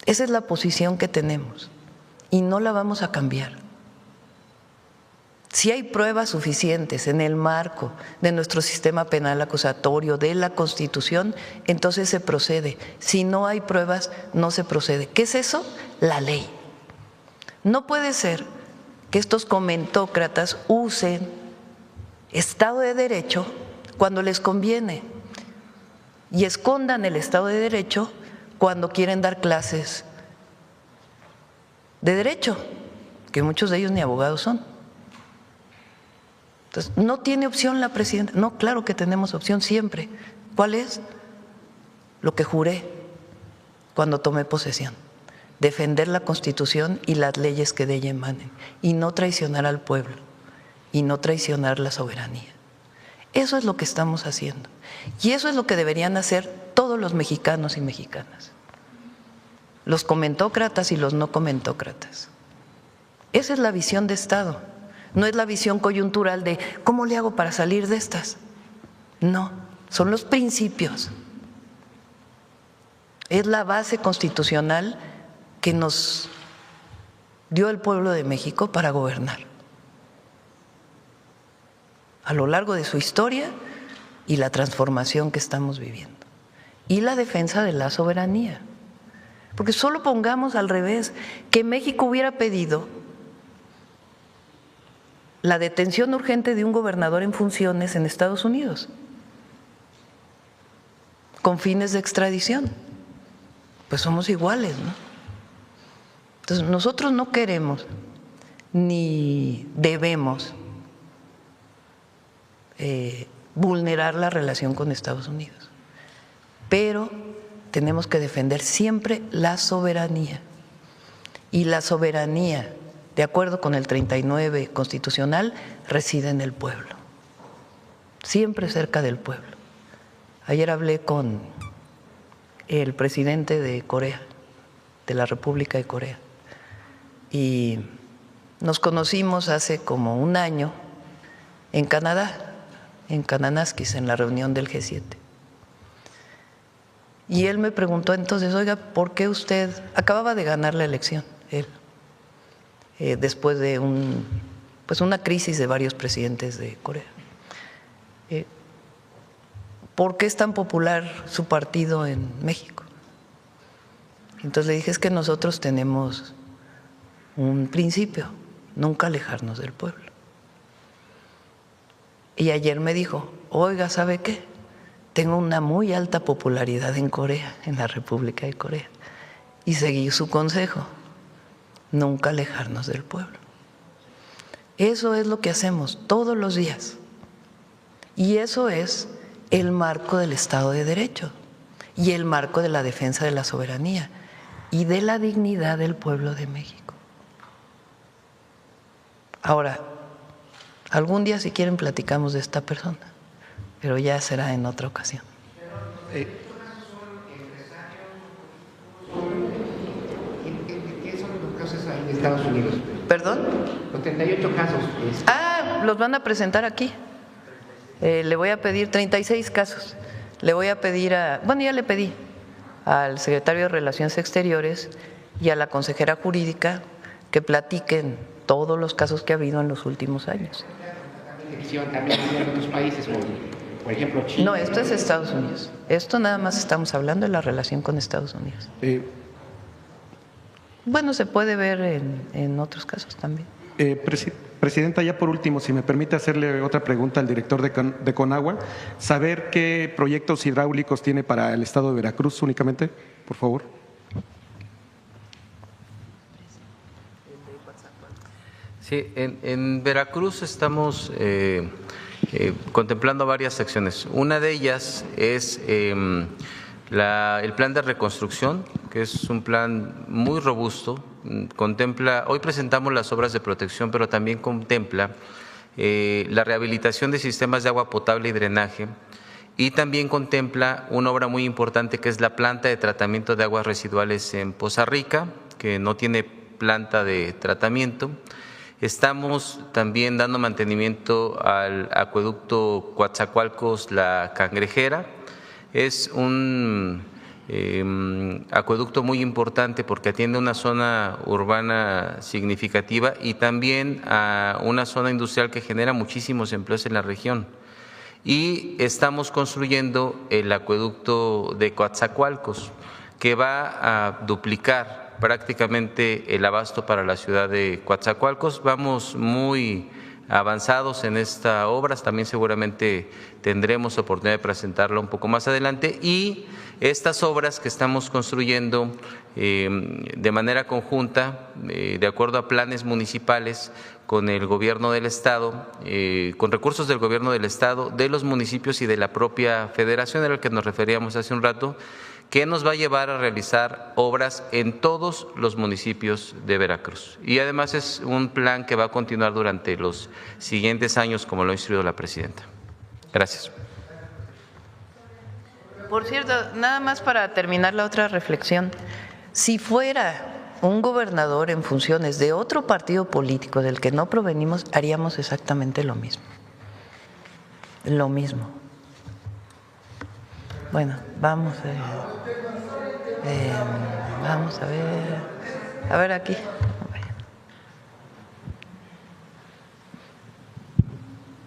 Esa es la posición que tenemos y no la vamos a cambiar. Si hay pruebas suficientes en el marco de nuestro sistema penal acusatorio, de la Constitución, entonces se procede. Si no hay pruebas, no se procede. ¿Qué es eso? La ley. No puede ser que estos comentócratas usen Estado de Derecho cuando les conviene y escondan el Estado de Derecho cuando quieren dar clases de derecho, que muchos de ellos ni abogados son. Entonces, ¿no tiene opción la presidenta? No, claro que tenemos opción siempre. ¿Cuál es? Lo que juré cuando tomé posesión: defender la Constitución y las leyes que de ella emanen, y no traicionar al pueblo, y no traicionar la soberanía. Eso es lo que estamos haciendo. Y eso es lo que deberían hacer todos los mexicanos y mexicanas, los comentócratas y los no comentócratas. Esa es la visión de Estado. No es la visión coyuntural de ¿cómo le hago para salir de estas? No, son los principios. Es la base constitucional que nos dio el pueblo de México para gobernar a lo largo de su historia y la transformación que estamos viviendo. Y la defensa de la soberanía. Porque solo pongamos al revés, que México hubiera pedido la detención urgente de un gobernador en funciones en Estados Unidos con fines de extradición. Pues somos iguales, ¿no? Entonces, nosotros no queremos ni debemos vulnerar la relación con Estados Unidos, pero tenemos que defender siempre la soberanía, y la soberanía, de acuerdo con el 39 constitucional, reside en el pueblo, siempre cerca del pueblo. Ayer hablé con el presidente de Corea, de la República de Corea, y nos conocimos hace como un año en Canadá, en Kananaskis, en la reunión del G7. Y él me preguntó entonces, oiga, ¿por qué usted acababa de ganar la elección? Él, después de una crisis de varios presidentes de Corea. ¿Por qué es tan popular su partido en México? Entonces le dije, es que nosotros tenemos un principio: nunca alejarnos del pueblo. Y ayer me dijo, oiga, ¿sabe qué? Tengo una muy alta popularidad en Corea, en la República de Corea. Y seguí su consejo: nunca alejarnos del pueblo. Eso es lo que hacemos todos los días. Y eso es el marco del Estado de Derecho y el marco de la defensa de la soberanía y de la dignidad del pueblo de México. Ahora, algún día, si quieren, platicamos de esta persona, pero ya será en otra ocasión. ¿Qué son los casos ahí en Estados Unidos? ¿Perdón? Los 38 casos. Los van a presentar aquí. Le voy a pedir 36 casos. Le voy a pedir ya le pedí al secretario de Relaciones Exteriores y a la consejera jurídica que platiquen todos los casos que ha habido en los últimos años. También en otros países, por ejemplo, China. No, esto es Estados Unidos. Esto nada más estamos hablando de la relación con Estados Unidos. Bueno, se puede ver en otros casos también. Presidenta, ya por último, si me permite hacerle otra pregunta al director de Conagua, saber qué proyectos hidráulicos tiene para el estado de Veracruz únicamente, por favor. Sí, en Veracruz estamos contemplando varias acciones. Una de ellas es el plan de reconstrucción, que es un plan muy robusto. Hoy presentamos las obras de protección, pero también contempla la rehabilitación de sistemas de agua potable y drenaje, y también contempla una obra muy importante que es la planta de tratamiento de aguas residuales en Poza Rica, que no tiene planta de tratamiento. Estamos también dando mantenimiento al acueducto Coatzacoalcos-La Cangrejera. Es un acueducto muy importante porque atiende una zona urbana significativa y también a una zona industrial que genera muchísimos empleos en la región. Y estamos construyendo el acueducto de Coatzacoalcos, que va a duplicar prácticamente el abasto para la ciudad de Coatzacoalcos. Vamos muy avanzados en esta obra, también seguramente tendremos oportunidad de presentarla un poco más adelante, y estas obras que estamos construyendo de manera conjunta, de acuerdo a planes municipales, con el gobierno del estado, con recursos del gobierno del estado, de los municipios y de la propia federación, a la que nos referíamos hace un rato, que nos va a llevar a realizar obras en todos los municipios de Veracruz. Y además es un plan que va a continuar durante los siguientes años, como lo ha instruido la presidenta. Gracias. Por cierto, nada más para terminar la otra reflexión, si fuera un gobernador en funciones de otro partido político del que no provenimos, haríamos exactamente lo mismo. Lo mismo. Bueno, vamos a ver aquí.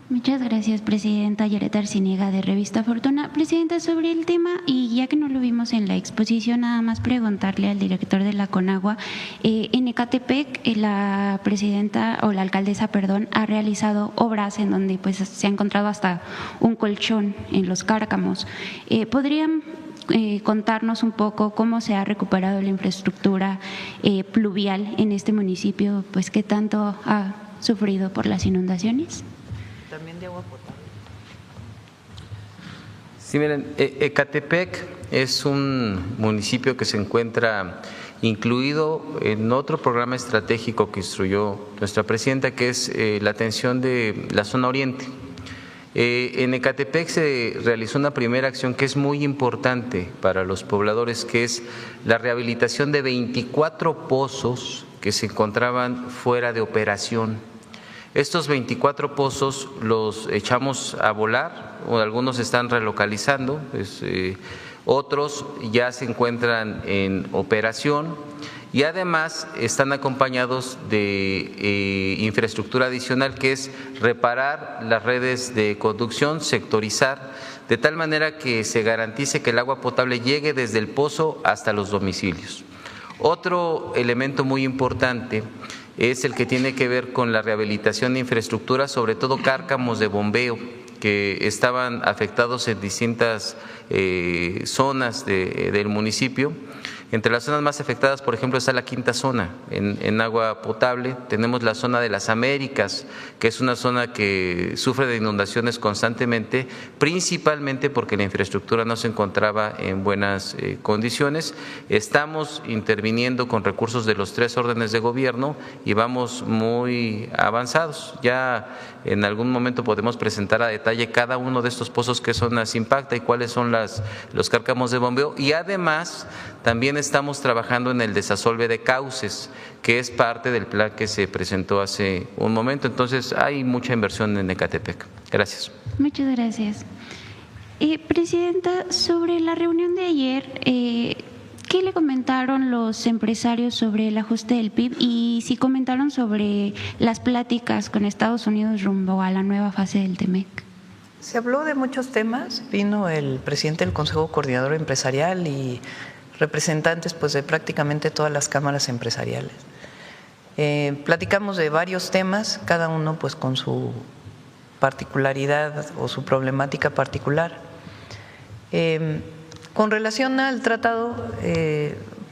Muchas gracias, presidenta. Yaret Arciniega, de Revista Fortuna. Presidenta, sobre el tema, y ya que no lo vimos en la exposición, nada más preguntarle al director de la Conagua, en Ecatepec la presidenta o la alcaldesa, perdón, ha realizado obras en donde pues se ha encontrado hasta un colchón en los cárcamos. ¿Podrían contarnos un poco cómo se ha recuperado la infraestructura pluvial en este municipio, pues qué tanto ha sufrido por las inundaciones? También de agua potable. Sí, miren, Ecatepec es un municipio que se encuentra incluido en otro programa estratégico que instruyó nuestra presidenta, que es la atención de la zona oriente. En Ecatepec se realizó una primera acción que es muy importante para los pobladores, que es la rehabilitación de 24 pozos que se encontraban fuera de operación. Estos 24 pozos los echamos a volar, o algunos están relocalizando, otros ya se encuentran en operación y además están acompañados de infraestructura adicional, que es reparar las redes de conducción, sectorizar, de tal manera que se garantice que el agua potable llegue desde el pozo hasta los domicilios. Otro elemento muy importante es el que tiene que ver con la rehabilitación de infraestructura, sobre todo cárcamos de bombeo que estaban afectados en distintas zonas del municipio. Entre las zonas más afectadas, por ejemplo, está la quinta zona en agua potable. Tenemos la zona de las Américas, que es una zona que sufre de inundaciones constantemente, principalmente porque la infraestructura no se encontraba en buenas condiciones. Estamos interviniendo con recursos de los 3 órdenes de gobierno y vamos muy avanzados. Ya en algún momento podemos presentar a detalle cada uno de estos pozos, qué zonas impacta y cuáles son los cárcamos de bombeo. Y además también estamos trabajando en el desasolve de cauces, que es parte del plan que se presentó hace un momento. Entonces hay mucha inversión en Ecatepec. Gracias. Muchas gracias. Presidenta, sobre la reunión de ayer, ¿Qué le comentaron los empresarios sobre el ajuste del PIB y si comentaron sobre las pláticas con Estados Unidos rumbo a la nueva fase del TEMEC? Se habló de muchos temas, vino el presidente del Consejo Coordinador Empresarial y representantes pues de prácticamente todas las cámaras empresariales. Platicamos de varios temas, cada uno pues con su particularidad o su problemática particular. Con relación al tratado,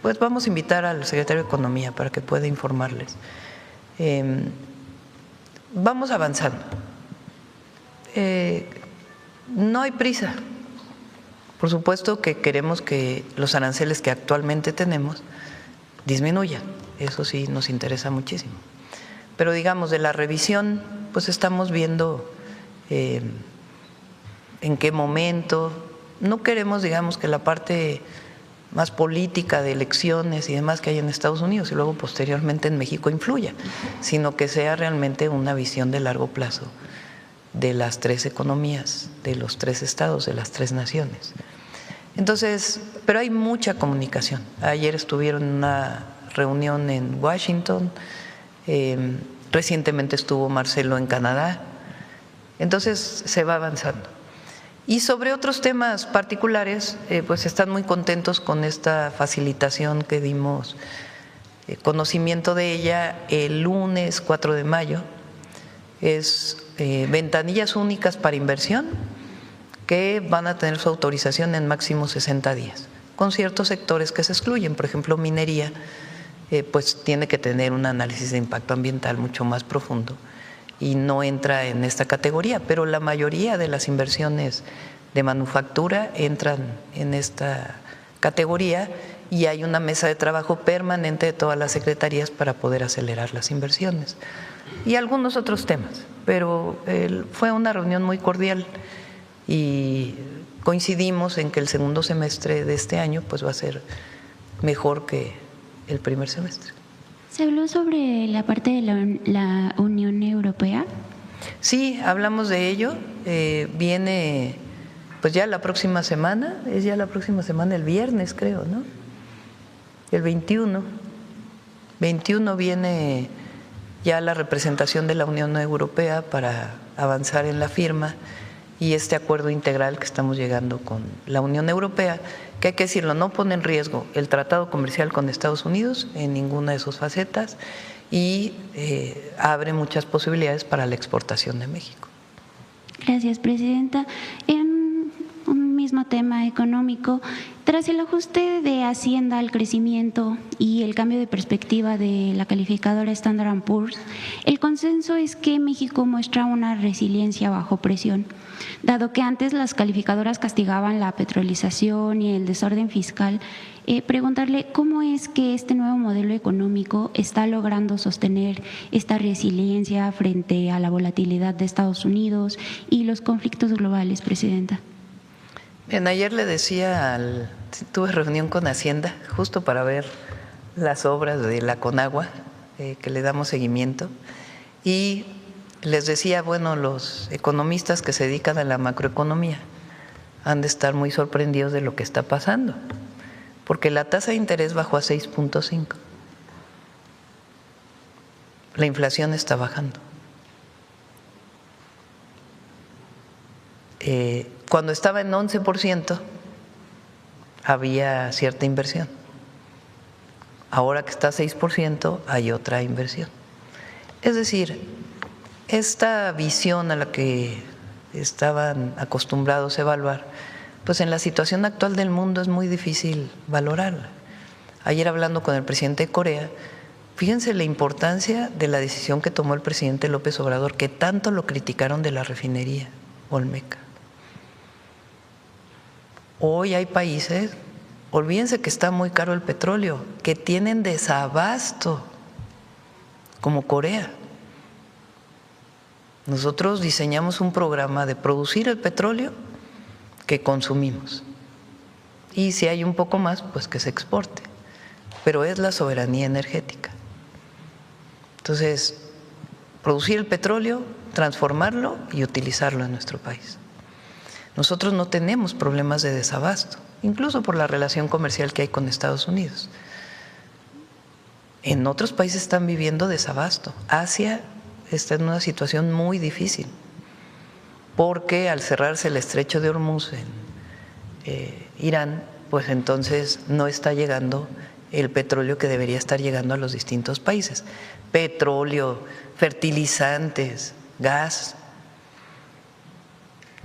pues vamos a invitar al secretario de Economía para que pueda informarles. Vamos avanzando. No hay prisa. Por supuesto que queremos que los aranceles que actualmente tenemos disminuyan. Eso sí nos interesa muchísimo. Pero digamos, de la revisión, pues estamos viendo en qué momento. No queremos, digamos, que la parte más política de elecciones y demás que hay en Estados Unidos y luego posteriormente en México influya, sino que sea realmente una visión de largo plazo de las tres economías, de los tres estados, de las tres naciones. Entonces, pero hay mucha comunicación. Ayer estuvieron en una reunión en Washington, recientemente estuvo Marcelo en Canadá, entonces se va avanzando. Y sobre otros temas particulares, pues están muy contentos con esta facilitación que dimos conocimiento de ella el lunes 4 de mayo. Es ventanillas únicas para inversión que van a tener su autorización en máximo 60 días, con ciertos sectores que se excluyen. Por ejemplo, minería, pues tiene que tener un análisis de impacto ambiental mucho más profundo y no entra en esta categoría, pero la mayoría de las inversiones de manufactura entran en esta categoría y hay una mesa de trabajo permanente de todas las secretarías para poder acelerar las inversiones y algunos otros temas, pero fue una reunión muy cordial y coincidimos en que el segundo semestre de este año pues va a ser mejor que el primer semestre. ¿Se habló sobre la parte de la Unión Europea? Sí, hablamos de ello. Viene pues ya la próxima semana, es ya la próxima semana, el viernes creo, ¿no? El 21. 21 viene ya la representación de la Unión Europea para avanzar en la firma y este acuerdo integral que estamos llegando con la Unión Europea, que hay que decirlo, no pone en riesgo el tratado comercial con Estados Unidos en ninguna de sus facetas y abre muchas posibilidades para la exportación de México. Gracias, presidenta. En un mismo tema económico, tras el ajuste de Hacienda al crecimiento y el cambio de perspectiva de la calificadora Standard & Poor's, el consenso es que México muestra una resiliencia bajo presión. Dado que antes las calificadoras castigaban la petrolización y el desorden fiscal, preguntarle cómo es que este nuevo modelo económico está logrando sostener esta resiliencia frente a la volatilidad de Estados Unidos y los conflictos globales, presidenta. Bien, ayer le decía, tuve reunión con Hacienda justo para ver las obras de la Conagua, que le damos seguimiento, y les decía, bueno, los economistas que se dedican a la macroeconomía han de estar muy sorprendidos de lo que está pasando, porque la tasa de interés bajó a 6.5. La inflación está bajando. Cuando estaba en 11% había cierta inversión. Ahora que está a 6% hay otra inversión. Es decir, esta visión a la que estaban acostumbrados a evaluar, pues en la situación actual del mundo es muy difícil valorarla. Ayer hablando con el presidente de Corea, fíjense la importancia de la decisión que tomó el presidente López Obrador, que tanto lo criticaron de la refinería Olmeca. Hoy hay países, olvídense que está muy caro el petróleo, que tienen desabasto, como Corea. Nosotros diseñamos un programa de producir el petróleo que consumimos y si hay un poco más, pues que se exporte, pero es la soberanía energética. Entonces, producir el petróleo, transformarlo y utilizarlo en nuestro país. Nosotros no tenemos problemas de desabasto, incluso por la relación comercial que hay con Estados Unidos. En otros países están viviendo desabasto. Asia está en una situación muy difícil, porque al cerrarse el estrecho de Hormuz en Irán, pues entonces no está llegando el petróleo que debería estar llegando a los distintos países. Petróleo, fertilizantes, gas.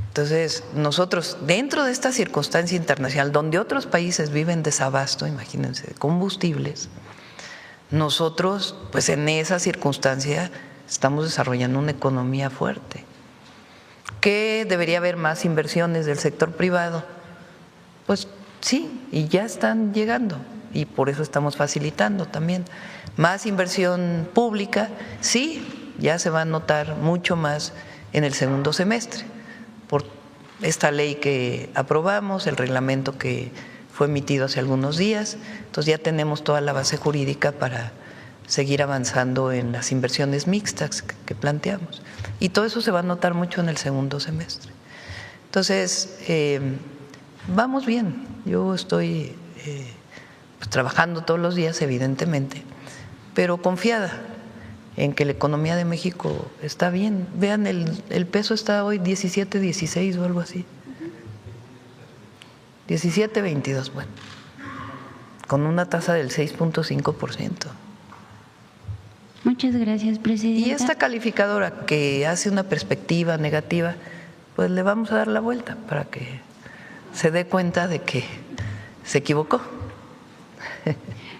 Entonces, nosotros, dentro de esta circunstancia internacional, donde otros países viven desabasto, imagínense, de combustibles, nosotros, pues en esa circunstancia, estamos desarrollando una economía fuerte. ¿Que debería haber más inversiones del sector privado? Pues sí, y ya están llegando, y por eso estamos facilitando también. Más inversión pública, sí, ya se va a notar mucho más en el segundo semestre, por esta ley que aprobamos, el reglamento que fue emitido hace algunos días. Entonces ya tenemos toda la base jurídica para seguir avanzando en las inversiones mixtas que planteamos. Y todo eso se va a notar mucho en el segundo semestre. Entonces, vamos bien. Yo estoy pues, trabajando todos los días, evidentemente, pero confiada en que la economía de México está bien. Vean, el peso está hoy 17.16 o algo así. 17.22, bueno, con una tasa del 6.5%. Muchas gracias, presidenta. Y esta calificadora que hace una perspectiva negativa, pues le vamos a dar la vuelta para que se dé cuenta de que se equivocó.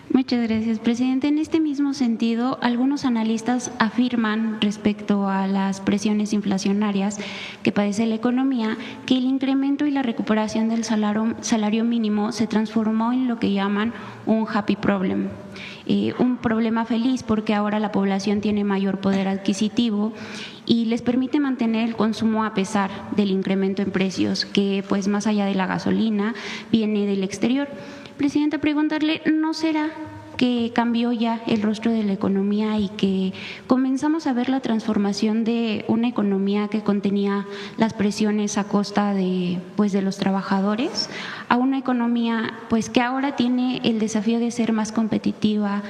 Muchas gracias, presidente. En este mismo sentido, algunos analistas afirman respecto a las presiones inflacionarias que padece la economía que el incremento y la recuperación del salario mínimo se transformó en lo que llaman un happy problem, un problema feliz porque ahora la población tiene mayor poder adquisitivo y les permite mantener el consumo a pesar del incremento en precios que, pues más allá de la gasolina, viene del exterior. Presidenta, preguntarle, ¿no será que cambió ya el rostro de la economía y que comenzamos a ver la transformación de una economía que contenía las presiones a costa de, pues, de los trabajadores a una economía pues que ahora tiene el desafío de ser más competitiva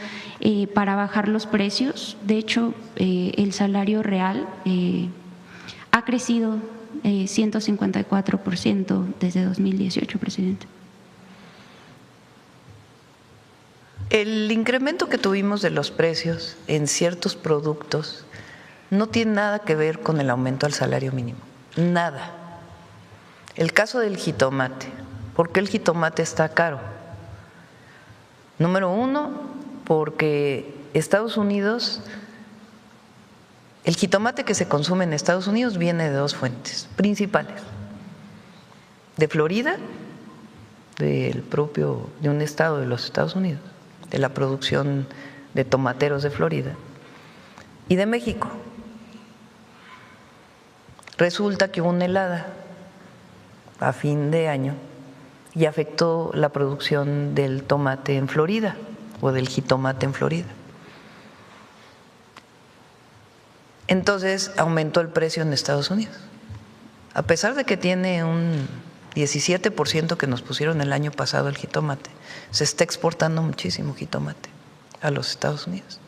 para bajar los precios? De hecho, el salario real ha crecido 154% desde 2018, presidente. El incremento que tuvimos de los precios en ciertos productos no tiene nada que ver con el aumento al salario mínimo, nada. El caso del jitomate, ¿por qué el jitomate está caro? Número uno, porque Estados Unidos, el jitomate que se consume en Estados Unidos viene de dos fuentes principales: de Florida, de un estado de los Estados Unidos, de la producción de tomateros de Florida, y de México. Resulta que hubo una helada a fin de año y afectó la producción del tomate en Florida o del jitomate en Florida. Entonces aumentó el precio en Estados Unidos, a pesar de que tiene un 17% que nos pusieron el año pasado el jitomate. Se está exportando muchísimo jitomate a los Estados Unidos.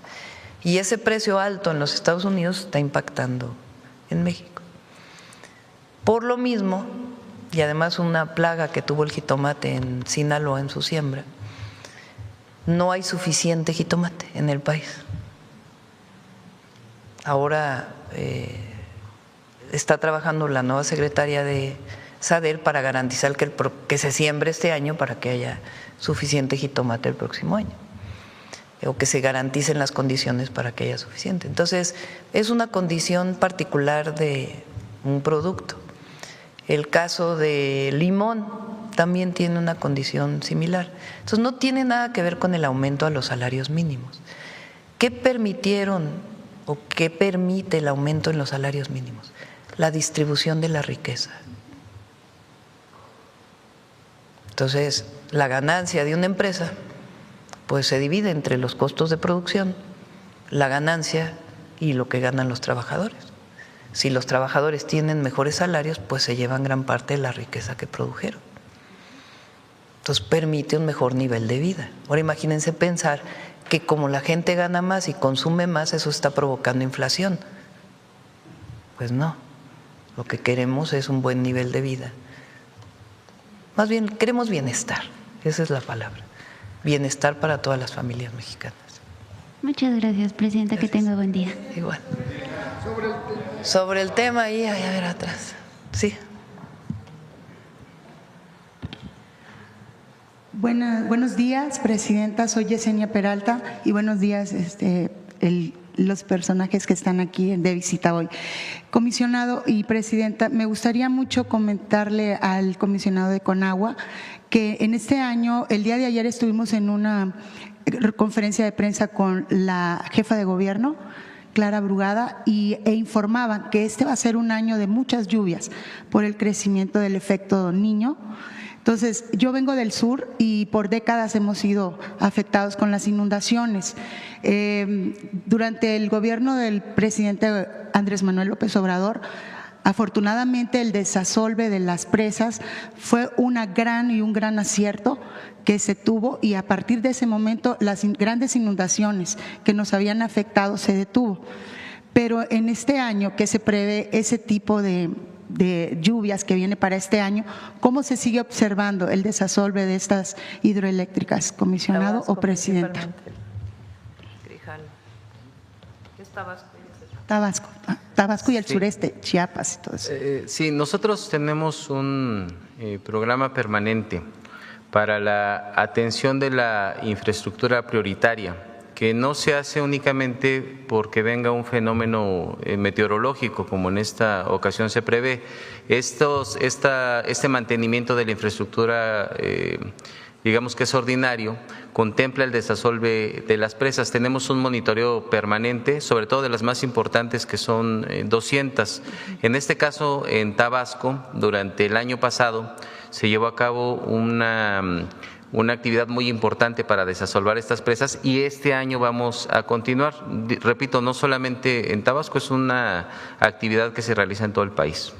Y ese precio alto en los Estados Unidos está impactando en México. Por lo mismo, y además una plaga que tuvo el jitomate en Sinaloa en su siembra, no hay suficiente jitomate en el país. Ahora está trabajando la nueva secretaria de SADER para garantizar que se siembre este año para que haya suficiente jitomate el próximo año, o que se garanticen las condiciones para que haya suficiente. Entonces, es una condición particular de un producto. El caso de limón también tiene una condición similar. Entonces, no tiene nada que ver con el aumento a los salarios mínimos. ¿Qué permitieron o qué permite el aumento en los salarios mínimos? La distribución de la riqueza. Entonces, la ganancia de una empresa pues se divide entre los costos de producción, la ganancia y lo que ganan los trabajadores. Si los trabajadores tienen mejores salarios, pues se llevan gran parte de la riqueza que produjeron. Entonces permite un mejor nivel de vida. Ahora imagínense pensar que como la gente gana más y consume más, eso está provocando inflación. Pues no, lo que queremos es un buen nivel de vida. Más bien, queremos bienestar, esa es la palabra. Bienestar para todas las familias mexicanas. Muchas gracias, presidenta. Gracias. Que tenga buen día. Igual. Sobre el tema ahí, a ver atrás. Sí. Buenos días, presidenta. Soy Yesenia Peralta y buenos días los personajes que están aquí de visita hoy. Comisionado y presidenta, me gustaría mucho comentarle al comisionado de Conagua que en este año, el día de ayer estuvimos en una conferencia de prensa con la jefa de gobierno, Clara Brugada, e informaban que este va a ser un año de muchas lluvias por el crecimiento del efecto Niño. Entonces, yo vengo del sur y por décadas hemos sido afectados con las inundaciones. Durante el gobierno del presidente Andrés Manuel López Obrador, afortunadamente el desasolve de las presas fue un gran acierto que se tuvo, y a partir de ese momento las grandes inundaciones que nos habían afectado se detuvo. Pero en este año que se prevé ese tipo de lluvias que viene para este año, ¿cómo se sigue observando el desasolve de estas hidroeléctricas, comisionado o presidenta? ¿Qué es Tabasco? Tabasco y el Sí. sureste, Chiapas y todo eso. Sí, nosotros tenemos un programa permanente para la atención de la infraestructura prioritaria, que no se hace únicamente porque venga un fenómeno meteorológico, como en esta ocasión se prevé. Este mantenimiento de la infraestructura, digamos que es ordinario, contempla el desasolve de las presas. Tenemos un monitoreo permanente, sobre todo de las más importantes, que son 200. En este caso, en Tabasco, durante el año pasado, se llevó a cabo una actividad muy importante para desasolvar estas presas, y este año vamos a continuar. Repito, no solamente en Tabasco, es una actividad que se realiza en todo el país.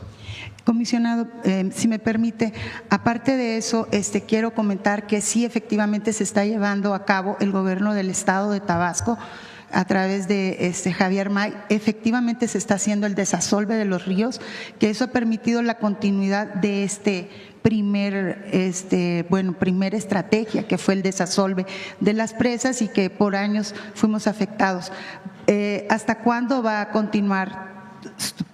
Comisionado, si me permite, aparte de eso, quiero comentar que sí, efectivamente se está llevando a cabo el gobierno del estado de Tabasco a través de Javier May. Efectivamente se está haciendo el desasolve de los ríos, que eso ha permitido la continuidad de primera estrategia, que fue el desasolve de las presas y que por años fuimos afectados. ¿Hasta cuándo va a continuar?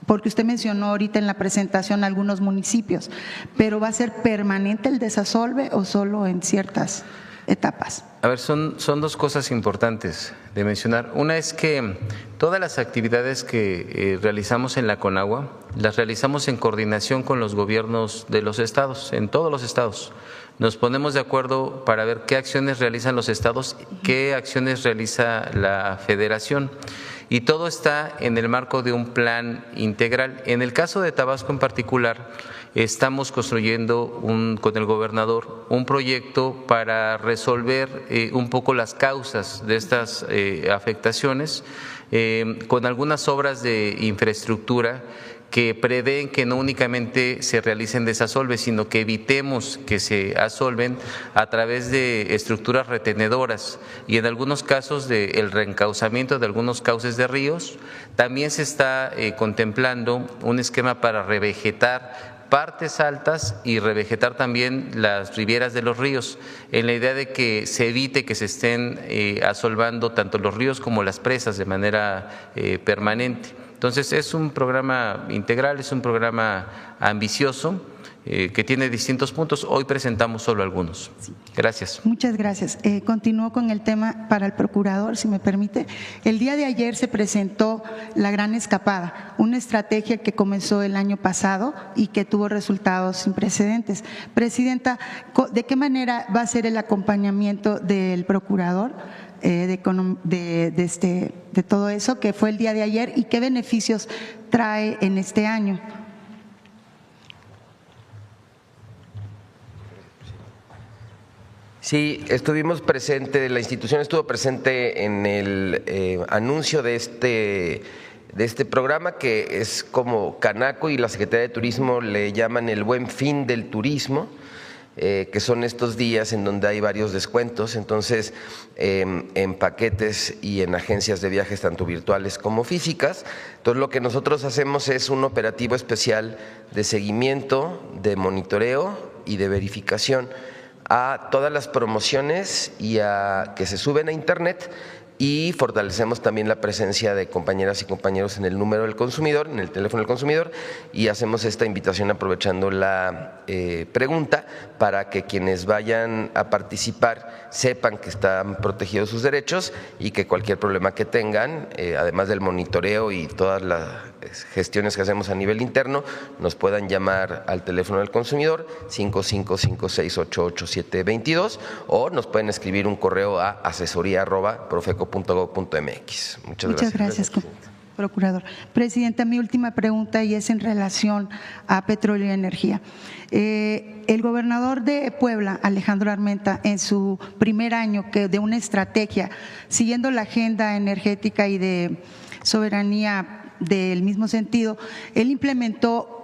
Porque usted mencionó ahorita en la presentación algunos municipios, pero ¿va a ser permanente el desasolve o solo en ciertas etapas? A ver, son dos cosas importantes de mencionar. Una es que todas las actividades que realizamos en la Conagua las realizamos en coordinación con los gobiernos de los estados, en todos los estados. Nos ponemos de acuerdo para ver qué acciones realizan los estados, qué acciones realiza la federación. Y todo está en el marco de un plan integral. En el caso de Tabasco en particular, estamos construyendo con el gobernador un proyecto para resolver un poco las causas de estas afectaciones, con algunas obras de infraestructura que prevén que no únicamente se realicen desasolves, sino que evitemos que se asolven a través de estructuras retenedoras y en algunos casos del reencauzamiento de algunos cauces de ríos. También se está contemplando un esquema para revegetar partes altas y revegetar también las riberas de los ríos, en la idea de que se evite que se estén asolvando tanto los ríos como las presas de manera permanente. Entonces, es un programa integral, es un programa ambicioso que tiene distintos puntos. Hoy presentamos solo algunos. Gracias. Muchas gracias. Continúo con el tema para el procurador, si me permite. El día de ayer se presentó la Gran Escapada, una estrategia que comenzó el año pasado y que tuvo resultados sin precedentes. Presidenta, ¿de qué manera va a ser el acompañamiento del procurador de todo eso que fue el día de ayer y qué beneficios trae en este año? Sí, estuvimos presentes, la institución estuvo presente en el anuncio de este programa, que es como Canaco y la Secretaría de Turismo le llaman el Buen Fin del Turismo, que son estos días en donde hay varios descuentos. Entonces, en paquetes y en agencias de viajes tanto virtuales como físicas. Entonces, lo que nosotros hacemos es un operativo especial de seguimiento, de monitoreo y de verificación a todas las promociones y a que se suben a internet, y fortalecemos también la presencia de compañeras y compañeros en el número del consumidor, en el teléfono del consumidor, y hacemos esta invitación aprovechando la pregunta para que quienes vayan a participar sepan que están protegidos sus derechos y que cualquier problema que tengan, además del monitoreo y todas las gestiones que hacemos a nivel interno, nos puedan llamar al teléfono del consumidor 5556888722 o nos pueden escribir un correo a asesoría@profeco.gov.mx. Muchas gracias, procurador. Presidenta, mi última pregunta y es en relación a petróleo y energía. El gobernador de Puebla, Alejandro Armenta, en su primer año de una estrategia, siguiendo la agenda energética y de soberanía del mismo sentido, él implementó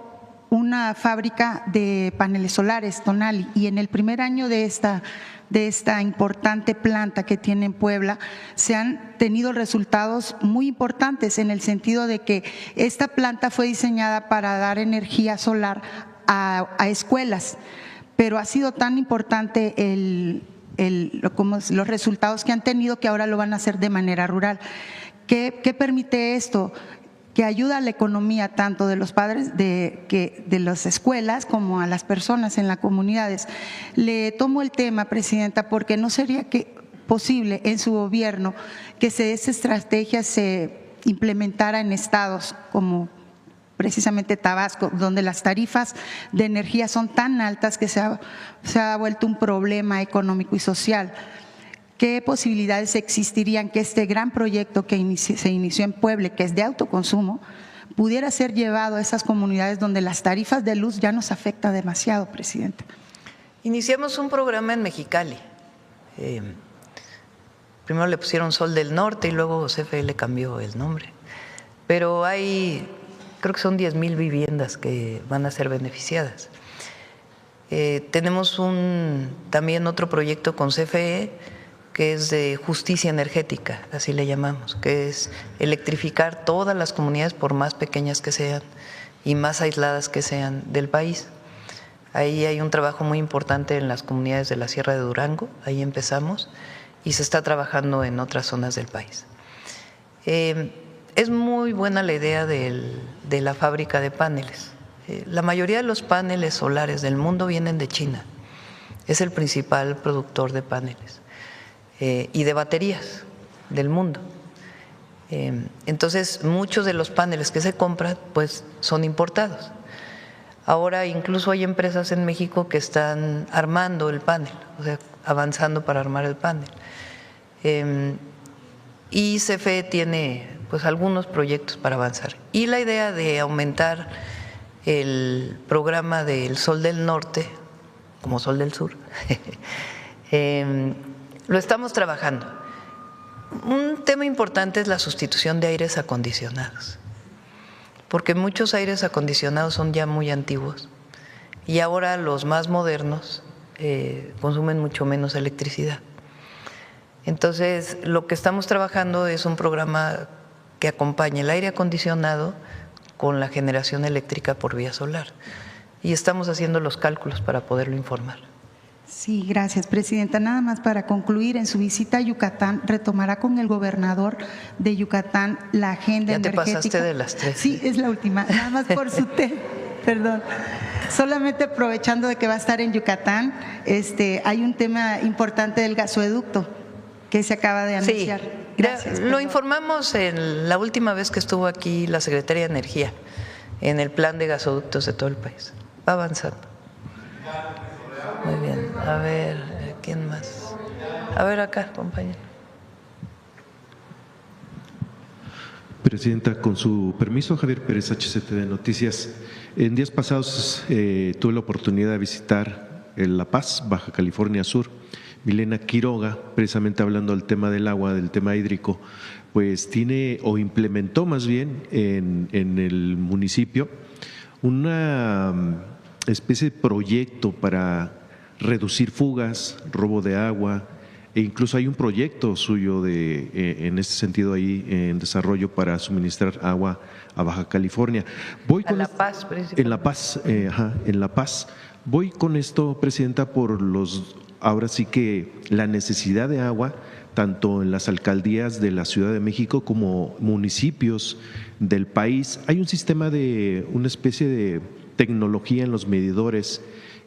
una fábrica de paneles solares, Tonali, y en el primer año de esta importante planta que tiene en Puebla, se han tenido resultados muy importantes en el sentido de que esta planta fue diseñada para dar energía solar a escuelas, pero ha sido tan importante los resultados que han tenido que ahora lo van a hacer de manera rural. ¿Qué permite esto? Que ayuda a la economía tanto de los padres de las escuelas como a las personas en las comunidades. Le tomo el tema, Presidenta, porque no sería posible en su gobierno que esa estrategia se implementara en estados como precisamente Tabasco, donde las tarifas de energía son tan altas que se ha vuelto un problema económico y social. ¿Qué posibilidades existirían que este gran proyecto que se inició en Puebla, que es de autoconsumo, pudiera ser llevado a esas comunidades donde las tarifas de luz ya nos afecta demasiado, Presidenta? Iniciamos un programa en Mexicali. Primero le pusieron Sol del Norte y luego CFE le cambió el nombre. Pero creo que son 10,000 viviendas que van a ser beneficiadas. Tenemos también otro proyecto con CFE, que es de justicia energética, así le llamamos, que es electrificar todas las comunidades, por más pequeñas que sean y más aisladas que sean del país. Ahí hay un trabajo muy importante en las comunidades de la Sierra de Durango, ahí empezamos, y se está trabajando en otras zonas del país. Es muy buena la idea de la fábrica de paneles. La mayoría de los paneles solares del mundo vienen de China, es el principal productor de paneles. Y de baterías del mundo. Entonces, muchos de los paneles que se compran pues son importados. Ahora incluso hay empresas en México que están armando el panel, o sea, avanzando para armar el panel. Y CFE tiene pues algunos proyectos para avanzar. Y la idea de aumentar el programa del Sol del Norte, como Sol del Sur, lo estamos trabajando. Un tema importante es la sustitución de aires acondicionados, porque muchos aires acondicionados son ya muy antiguos y ahora los más modernos consumen mucho menos electricidad. Entonces, lo que estamos trabajando es un programa que acompañe el aire acondicionado con la generación eléctrica por vía solar. Y estamos haciendo los cálculos para poderlo informar. Sí, gracias, Presidenta. Nada más para concluir, en su visita a Yucatán, ¿retomará con el gobernador de Yucatán la agenda energética? Ya te pasaste de las 3. Sí, es la última, nada más por su perdón. Solamente aprovechando de que va a estar en Yucatán, hay un tema importante del gasoducto que se acaba de anunciar. Sí, gracias. Lo informamos en la última vez que estuvo aquí la Secretaría de Energía, en el plan de gasoductos de todo el país. Va avanzando. Muy bien, a ver, ¿quién más? A ver acá, compañero. Presidenta, con su permiso, Javier Pérez, HCTV Noticias. En días pasados tuve la oportunidad de visitar La Paz, Baja California Sur. Milena Quiroga, precisamente hablando del tema del agua, del tema hídrico, pues tiene o implementó más bien en el municipio una especie de proyecto para reducir fugas, robo de agua, e incluso hay un proyecto suyo en este sentido ahí en desarrollo para suministrar agua a Baja California. Voy con La Paz, principalmente. En La Paz. Voy con esto, Presidenta, ahora sí que la necesidad de agua, tanto en las alcaldías de la Ciudad de México como municipios del país. Hay un sistema una especie de tecnología en los medidores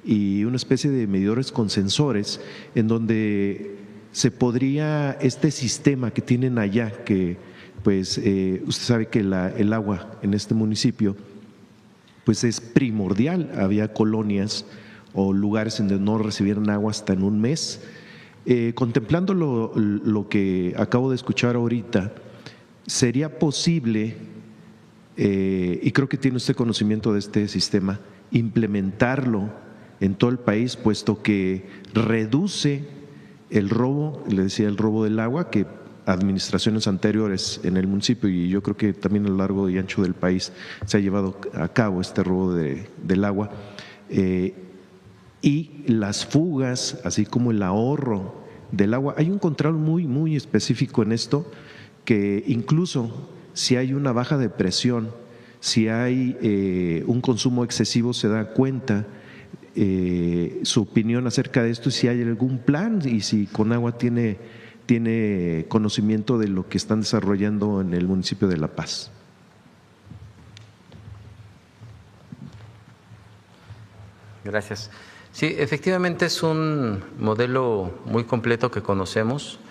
y una especie de medidores con sensores en donde se podría, este sistema que tienen allá, que pues usted sabe que el agua en este municipio pues es primordial. Había colonias o lugares en donde no recibieron agua hasta en un mes. Contemplando lo que acabo de escuchar ahorita, ¿sería posible, y creo que tiene usted conocimiento de este sistema, implementarlo en todo el país, puesto que reduce el robo, le decía, el robo del agua, que administraciones anteriores en el municipio y yo creo que también a lo largo y ancho del país se ha llevado a cabo este robo del agua, y las fugas, así como el ahorro del agua? Hay un control muy específico en esto, que incluso si hay una baja de presión, si hay un consumo excesivo, se da cuenta. Su opinión acerca de esto, si hay algún plan y si Conagua tiene conocimiento de lo que están desarrollando en el municipio de La Paz. Gracias. Sí, efectivamente es un modelo muy completo que conocemos.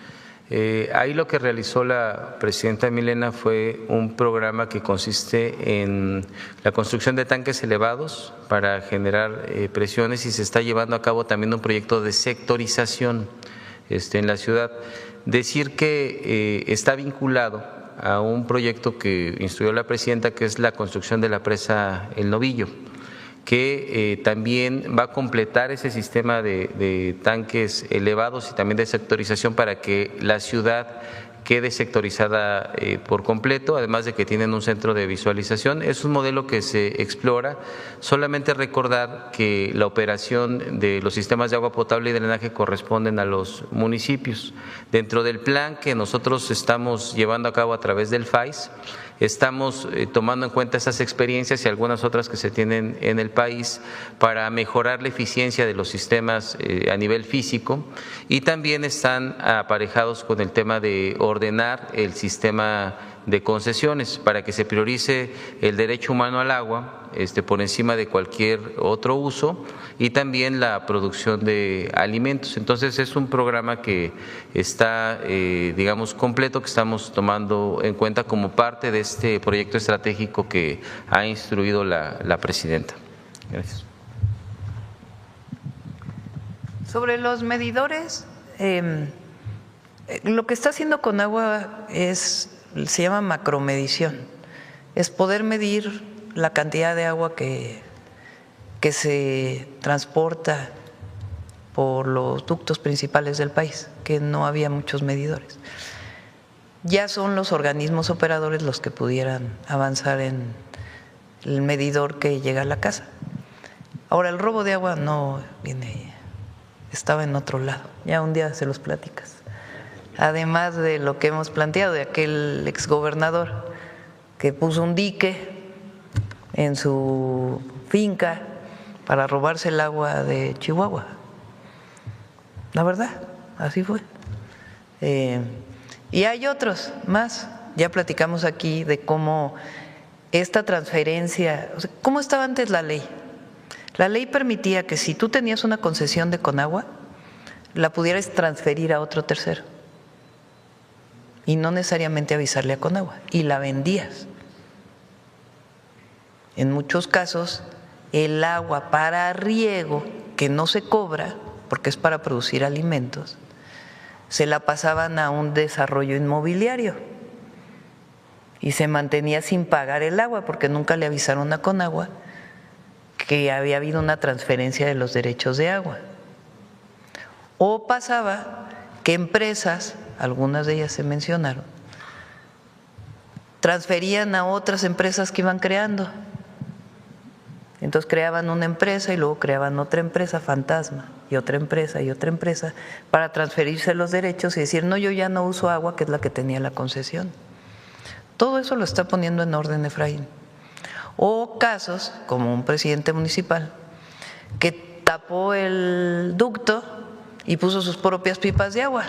Ahí lo que realizó la presidenta Milena fue un programa que consiste en la construcción de tanques elevados para generar presiones, y se está llevando a cabo también un proyecto de sectorización en la ciudad. Decir que está vinculado a un proyecto que instruyó la presidenta, que es la construcción de la presa El Novillo, que también va a completar ese sistema de tanques elevados y también de sectorización para que la ciudad quede sectorizada por completo, además de que tienen un centro de visualización. Es un modelo que se explora. Solamente recordar que la operación de los sistemas de agua potable y drenaje corresponden a los municipios. Dentro del plan que nosotros estamos llevando a cabo a través del FAIS, estamos tomando en cuenta esas experiencias y algunas otras que se tienen en el país para mejorar la eficiencia de los sistemas a nivel físico, y también están aparejados con el tema de ordenar el sistema de concesiones para que se priorice el derecho humano al agua por encima de cualquier otro uso, y también la producción de alimentos. Entonces es un programa que está, digamos, completo, que estamos tomando en cuenta como parte de este proyecto estratégico que ha instruido la presidenta. Gracias. Sobre los medidores, lo que está haciendo Conagua se llama macromedición, es poder medir la cantidad de agua que se transporta por los ductos principales del país, que no había muchos medidores. Ya son los organismos operadores los que pudieran avanzar en el medidor que llega a la casa. Ahora, el robo de agua no viene, estaba en otro lado, ya un día se los platicas. Además de lo que hemos planteado de aquel exgobernador que puso un dique en su finca para robarse el agua de Chihuahua. La verdad, así fue. Y hay otros más. Ya platicamos aquí de cómo esta transferencia, o sea, ¿cómo estaba antes la ley? La ley permitía que si tú tenías una concesión de Conagua, la pudieras transferir a otro tercero y no necesariamente avisarle a Conagua, y la vendías. En muchos casos, el agua para riego, que no se cobra porque es para producir alimentos, se la pasaban a un desarrollo inmobiliario y se mantenía sin pagar el agua porque nunca le avisaron a Conagua que había habido una transferencia de los derechos de agua. O pasaba que empresas, algunas de ellas se mencionaron, transferían a otras empresas que iban creando. Entonces creaban una empresa y luego creaban otra empresa fantasma y otra empresa para transferirse los derechos y decir, no, yo ya no uso agua, que es la que tenía la concesión. Todo eso lo está poniendo en orden Efraín. O casos como un presidente municipal que tapó el ducto y puso sus propias pipas de agua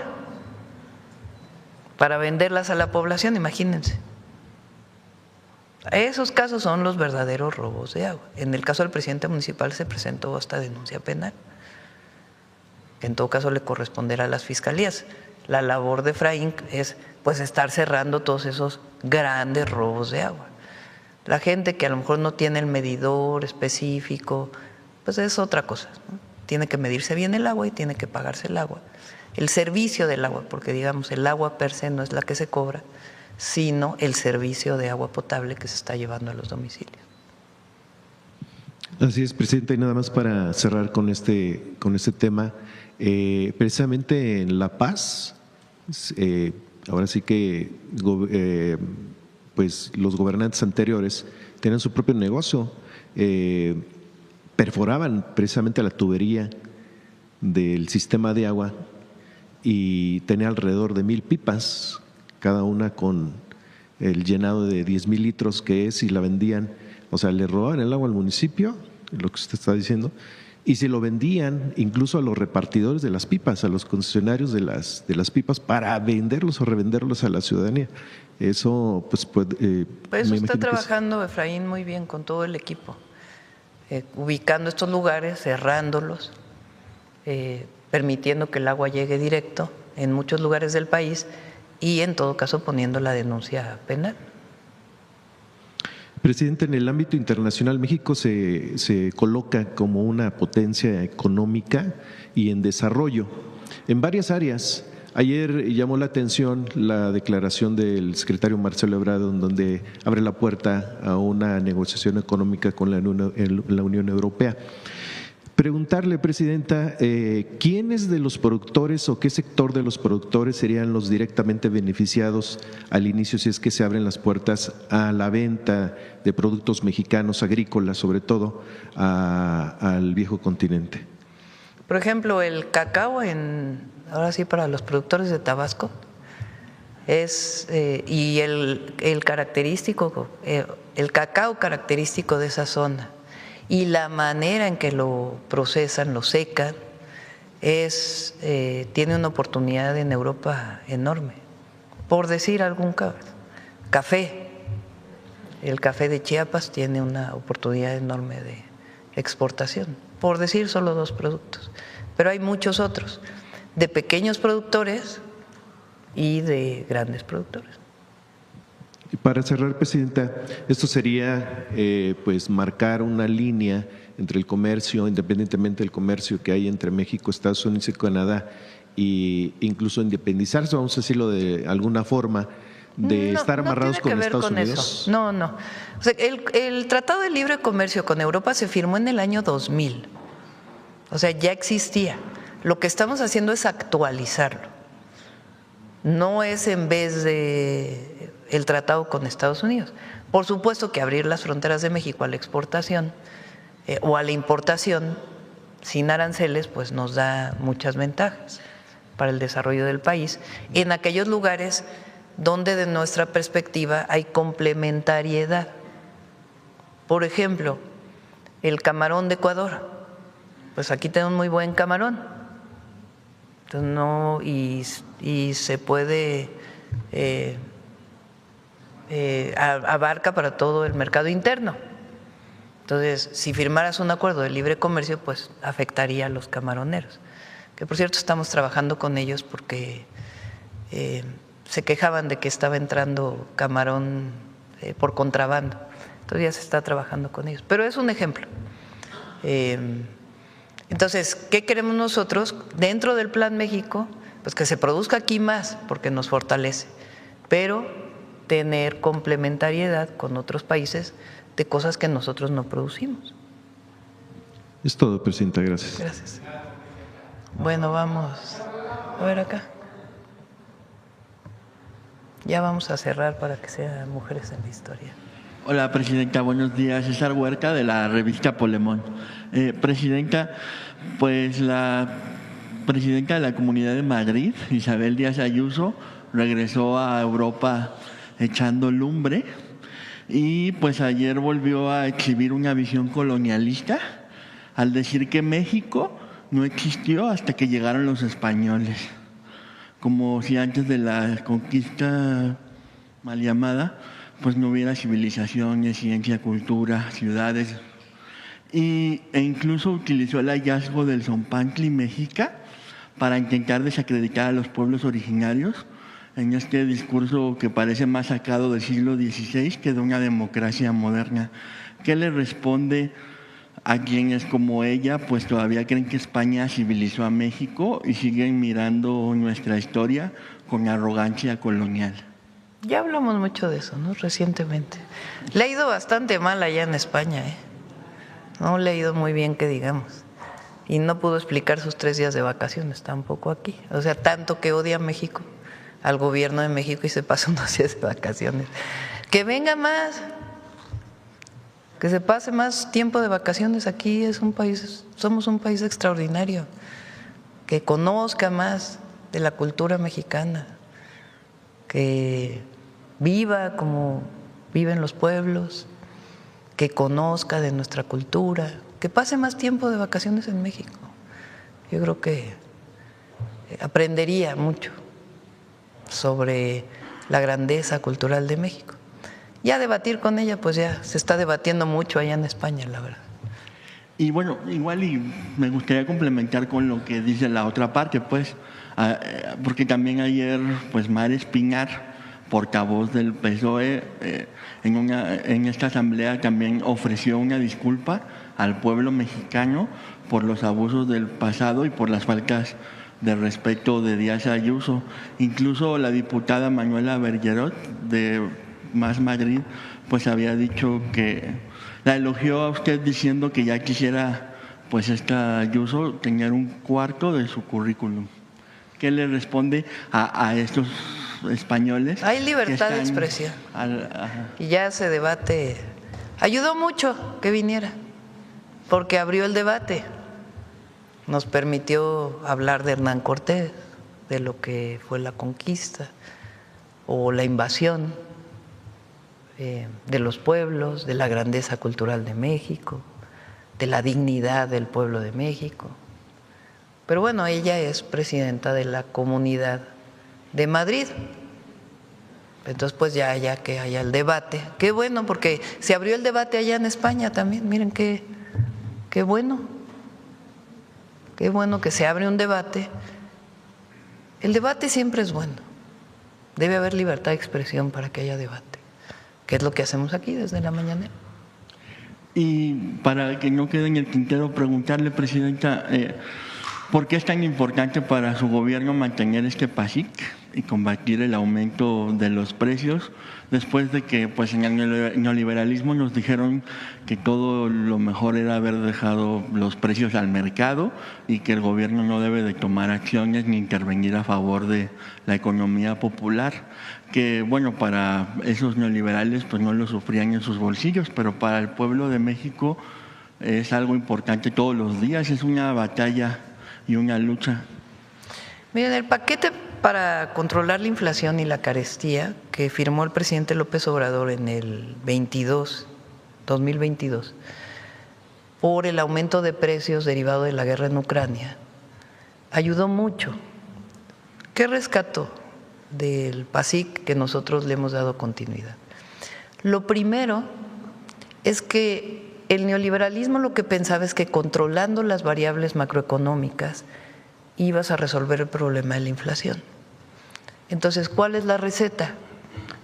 para venderlas a la población, imagínense. Esos casos son los verdaderos robos de agua. En el caso del presidente municipal se presentó hasta denuncia penal. En todo caso le corresponderá a las fiscalías. La labor de Efraín es pues estar cerrando todos esos grandes robos de agua. La gente que a lo mejor no tiene el medidor específico, pues es otra cosa, ¿no? Tiene que medirse bien el agua y tiene que pagarse el agua. El servicio del agua, porque digamos el agua per se no es la que se cobra, sino el servicio de agua potable que se está llevando a los domicilios. Así es, presidenta, y nada más para cerrar con este tema, precisamente en La Paz, ahora sí que pues los gobernantes anteriores tenían su propio negocio, perforaban precisamente la tubería del sistema de agua y tenía alrededor de 1,000 pipas, cada una con el llenado de 10,000 litros que es, y la vendían, o sea, le robaban el agua al municipio, lo que usted está diciendo, y se lo vendían incluso a los repartidores de las pipas, a los concesionarios de las pipas, para venderlos o revenderlos a la ciudadanía. Eso, pues eso está trabajando Efraín muy bien con todo el equipo, ubicando estos lugares, cerrándolos, permitiendo que el agua llegue directo en muchos lugares del país y en todo caso poniendo la denuncia penal. Presidente, en el ámbito internacional México se coloca como una potencia económica y en desarrollo en varias áreas. Ayer llamó la atención la declaración del secretario Marcelo Ebrard, donde abre la puerta a una negociación económica con la Unión Europea. Preguntarle, presidenta, ¿quiénes de los productores o qué sector de los productores serían los directamente beneficiados al inicio si es que se abren las puertas a la venta de productos mexicanos, agrícolas sobre todo, al viejo continente? Por ejemplo, el cacao, ahora sí para los productores de Tabasco, y el cacao característico de esa zona, y la manera en que lo procesan, lo secan, tiene una oportunidad en Europa enorme. Por decir algún caso, café, el café de Chiapas tiene una oportunidad enorme de exportación, por decir solo 2 productos, pero hay muchos otros, de pequeños productores y de grandes productores. Y para cerrar, presidenta, esto sería pues marcar una línea entre el comercio, independientemente del comercio que hay entre México, Estados Unidos y Canadá, e incluso independizarse, vamos a decirlo de alguna forma, de estar amarrados con Estados Unidos. Eso. No. O sea, el Tratado de Libre Comercio con Europa se firmó en el año 2000. O sea, ya existía. Lo que estamos haciendo es actualizarlo. No es en vez de el tratado con Estados Unidos. Por supuesto que abrir las fronteras de México a la exportación o a la importación sin aranceles pues nos da muchas ventajas para el desarrollo del país en aquellos lugares donde de nuestra perspectiva hay complementariedad. Por ejemplo, el camarón de Ecuador, pues aquí tenemos muy buen camarón. Entonces y se puede abarca para todo el mercado interno. Entonces, si firmaras un acuerdo de libre comercio, pues afectaría a los camaroneros, que por cierto estamos trabajando con ellos porque se quejaban de que estaba entrando camarón por contrabando. Entonces ya se está trabajando con ellos, pero es un ejemplo. Entonces, ¿qué queremos nosotros dentro del Plan México? Pues que se produzca aquí más, porque nos fortalece, pero tener complementariedad con otros países de cosas que nosotros no producimos. Es todo, presidenta, gracias. Gracias. Bueno, vamos a ver acá. Ya vamos a cerrar para que sean Mujeres en la Historia. Hola, Presidenta, buenos días. César Huerta, de la revista Polemón. Presidenta, pues la presidenta de la Comunidad de Madrid, Isabel Díaz Ayuso, regresó a Europa echando lumbre y pues ayer volvió a exhibir una visión colonialista al decir que México no existió hasta que llegaron los españoles, como si antes de la conquista mal llamada pues no hubiera civilizaciones, ciencia, cultura, ciudades, e incluso utilizó el hallazgo del Zompantli Mexica para intentar desacreditar a los pueblos originarios en este discurso que parece más sacado del siglo XVI que de una democracia moderna. ¿Qué le responde a quienes como ella pues todavía creen que España civilizó a México y siguen mirando nuestra historia con arrogancia colonial? Ya hablamos mucho de eso, ¿no? Recientemente. Le ha ido bastante mal allá en España, ¿eh? No le ha ido muy bien, que digamos. Y no pudo explicar sus 3 días de vacaciones tampoco aquí. O sea, tanto que odia a México, al gobierno de México, y se pasa unos días de vacaciones. Que venga más, que se pase más tiempo de vacaciones aquí. Somos un país extraordinario. Que conozca más de la cultura mexicana, que viva como viven los pueblos, que conozca de nuestra cultura, que pase más tiempo de vacaciones en México. Yo creo que aprendería mucho sobre la grandeza cultural de México. Ya debatir con ella, pues ya se está debatiendo mucho allá en España, la verdad. Y bueno, igual y me gustaría complementar con lo que dice la otra parte, pues, porque también ayer, pues, Mar Espinar, portavoz del PSOE, en esta asamblea también ofreció una disculpa al pueblo mexicano por los abusos del pasado y por las faltas de respeto de Díaz Ayuso. Incluso la diputada Manuela Bergerot de Más Madrid pues había dicho que la elogió a usted diciendo que ya quisiera pues esta Ayuso tener un cuarto de su currículum. ¿Qué le responde a estos españoles? Hay libertad de expresión y ya se debate. Ayudó mucho que viniera porque abrió el debate, nos permitió hablar de Hernán Cortés, de lo que fue la conquista o la invasión, de los pueblos, de la grandeza cultural de México, de la dignidad del pueblo de México. Pero bueno, ella es presidenta de la Comunidad de Madrid. Entonces, pues ya que haya el debate. Qué bueno, porque se abrió el debate allá en España también. Miren qué bueno. Qué bueno que se abre un debate. El debate siempre es bueno. Debe haber libertad de expresión para que haya debate, que es lo que hacemos aquí desde la mañana. Y para que no quede en el tintero, preguntarle, Presidenta, ¿por qué es tan importante para su gobierno mantener este PASIC y combatir el aumento de los precios después de que pues en el neoliberalismo nos dijeron que todo lo mejor era haber dejado los precios al mercado y que el gobierno no debe de tomar acciones ni intervenir a favor de la economía popular? Que bueno, para esos neoliberales pues no lo sufrían en sus bolsillos, pero para el pueblo de México es algo importante todos los días, es una batalla y una lucha. Miren, el paquete para controlar la inflación y la carestía que firmó el presidente López Obrador en el 2022, por el aumento de precios derivado de la guerra en Ucrania, ayudó mucho. ¿Qué rescató del PASIC que nosotros le hemos dado continuidad? Lo primero es que el neoliberalismo lo que pensaba es que controlando las variables macroeconómicas ibas a resolver el problema de la inflación. Entonces, ¿cuál es la receta?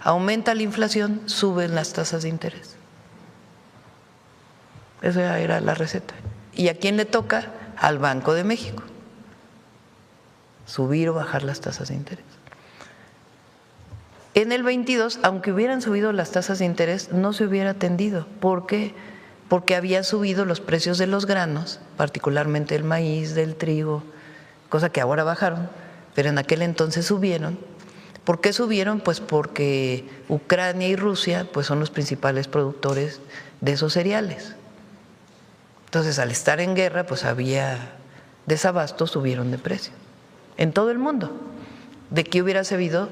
Aumenta la inflación, suben las tasas de interés. Esa era la receta. ¿Y a quién le toca? Al Banco de México. Subir o bajar las tasas de interés. En el 22, aunque hubieran subido las tasas de interés, no se hubiera atendido. ¿Por qué? Porque habían subido los precios de los granos, particularmente el maíz, del trigo, cosa que ahora bajaron, pero en aquel entonces subieron, ¿Por qué subieron? Pues porque Ucrania y Rusia pues son los principales productores de esos cereales. Entonces, al estar en guerra, pues había desabasto, subieron de precio en todo el mundo. ¿De qué hubiera servido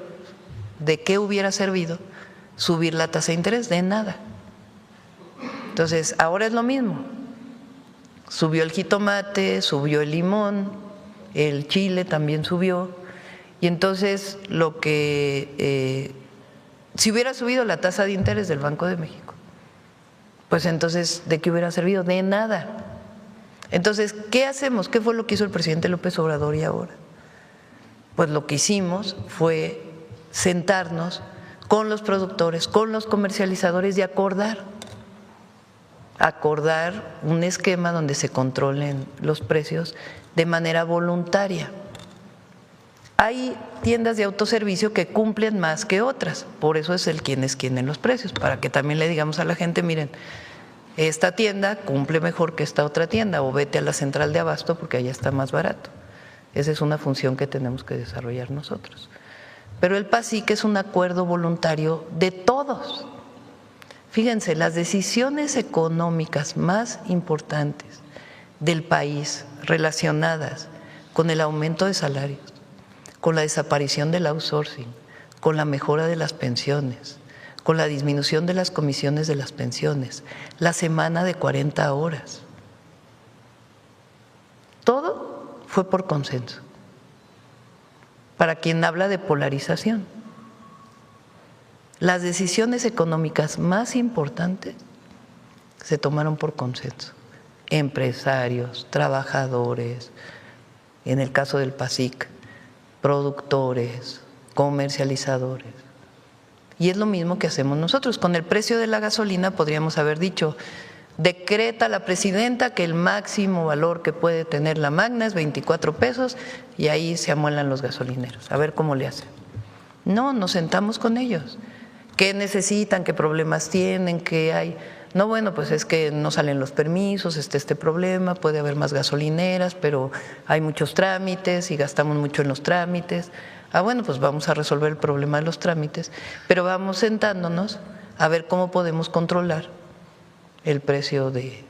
subir la tasa de interés? De nada. Entonces, ahora es lo mismo. Subió el jitomate, subió el limón, el chile también subió. Y entonces, si hubiera subido la tasa de interés del Banco de México, pues entonces, ¿de qué hubiera servido? De nada. Entonces, ¿qué hacemos? ¿Qué fue lo que hizo el presidente López Obrador y ahora? Pues lo que hicimos fue sentarnos con los productores, con los comercializadores y acordar un esquema donde se controlen los precios de manera voluntaria. Hay tiendas de autoservicio que cumplen más que otras, por eso es el quién es quién en los precios, para que también le digamos a la gente, miren, esta tienda cumple mejor que esta otra tienda, o vete a la central de abasto porque allá está más barato. Esa es una función que tenemos que desarrollar nosotros. Pero el PASIC es un acuerdo voluntario de todos. Fíjense, las decisiones económicas más importantes del país relacionadas con el aumento de salarios, con la desaparición del outsourcing, con la mejora de las pensiones, con la disminución de las comisiones de las pensiones, la semana de 40 horas. Todo fue por consenso. Para quien habla de polarización, las decisiones económicas más importantes se tomaron por consenso. Empresarios, trabajadores, en el caso del PASIC, productores, comercializadores. Y es lo mismo que hacemos nosotros. Con el precio de la gasolina podríamos haber dicho, decreta la presidenta que el máximo valor que puede tener la magna es 24 pesos y ahí se amuelan los gasolineros, a ver cómo le hacen. No, nos sentamos con ellos. ¿Qué necesitan? ¿Qué problemas tienen? ¿Qué hay? No, bueno, pues es que no salen los permisos, está este problema, puede haber más gasolineras, pero hay muchos trámites y gastamos mucho en los trámites. Bueno, pues vamos a resolver el problema de los trámites, pero vamos sentándonos a ver cómo podemos controlar el precio de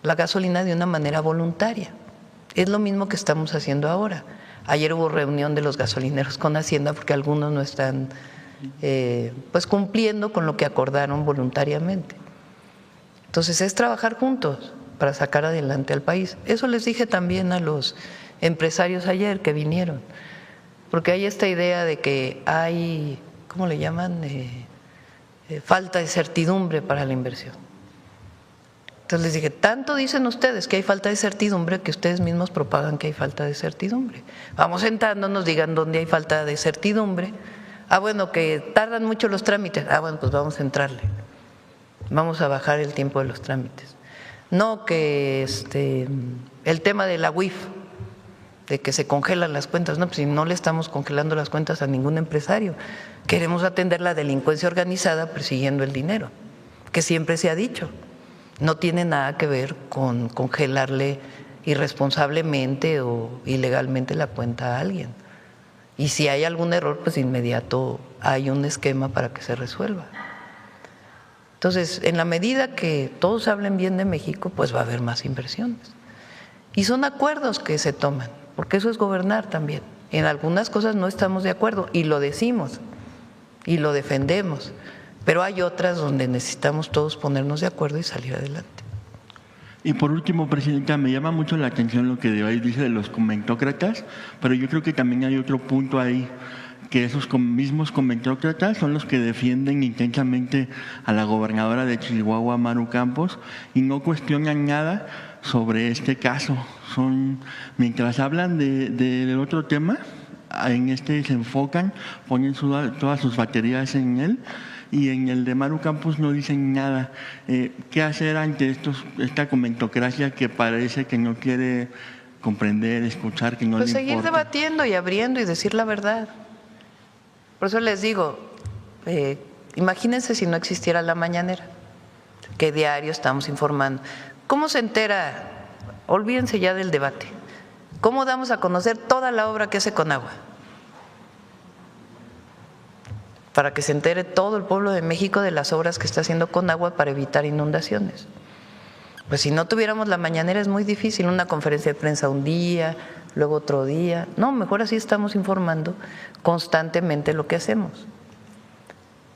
la gasolina de una manera voluntaria. Es lo mismo que estamos haciendo ahora. Ayer hubo reunión de los gasolineros con Hacienda porque algunos no están pues cumpliendo con lo que acordaron voluntariamente. Entonces es trabajar juntos para sacar adelante al país. Eso les dije también a los empresarios ayer que vinieron, porque hay esta idea de que hay, ¿cómo le llaman? Falta de certidumbre para la inversión. Entonces les dije, tanto dicen ustedes que hay falta de certidumbre que ustedes mismos propagan que hay falta de certidumbre. Vamos sentándonos, digan dónde hay falta de certidumbre. Bueno, que tardan mucho los trámites. Bueno, pues vamos a entrarle. Vamos a bajar el tiempo de los trámites. No que el tema de la UIF, de que se congelan las cuentas. No, pues si no le estamos congelando las cuentas a ningún empresario. Queremos atender la delincuencia organizada persiguiendo el dinero, que siempre se ha dicho. No tiene nada que ver con congelarle irresponsablemente o ilegalmente la cuenta a alguien. Y si hay algún error, pues inmediato hay un esquema para que se resuelva. Entonces, en la medida que todos hablen bien de México, pues va a haber más inversiones. Y son acuerdos que se toman, porque eso es gobernar también. En algunas cosas no estamos de acuerdo y lo decimos y lo defendemos, pero hay otras donde necesitamos todos ponernos de acuerdo y salir adelante. Y por último, Presidenta, me llama mucho la atención lo que dice de los comentócratas, pero yo creo que también hay otro punto ahí, que esos mismos comentócratas son los que defienden intensamente a la gobernadora de Chihuahua, Maru Campos, y no cuestionan nada sobre este caso. Mientras hablan del otro tema, en este se enfocan, ponen todas sus baterías en él, y en el de Maru Campos no dicen nada. ¿Qué hacer ante esta comentocracia que parece que no quiere comprender, escuchar, que no le importa? Pues seguir debatiendo y abriendo y decir la verdad. Por eso les digo, imagínense si no existiera la mañanera, que diario estamos informando. ¿Cómo se entera? Olvídense ya del debate. ¿Cómo damos a conocer toda la obra que hace Conagua? para que se entere todo el pueblo de México de las obras que está haciendo Conagua para evitar inundaciones. Pues si no tuviéramos la mañanera es muy difícil, una conferencia de prensa un día, luego otro día. No, mejor así estamos informando constantemente lo que hacemos.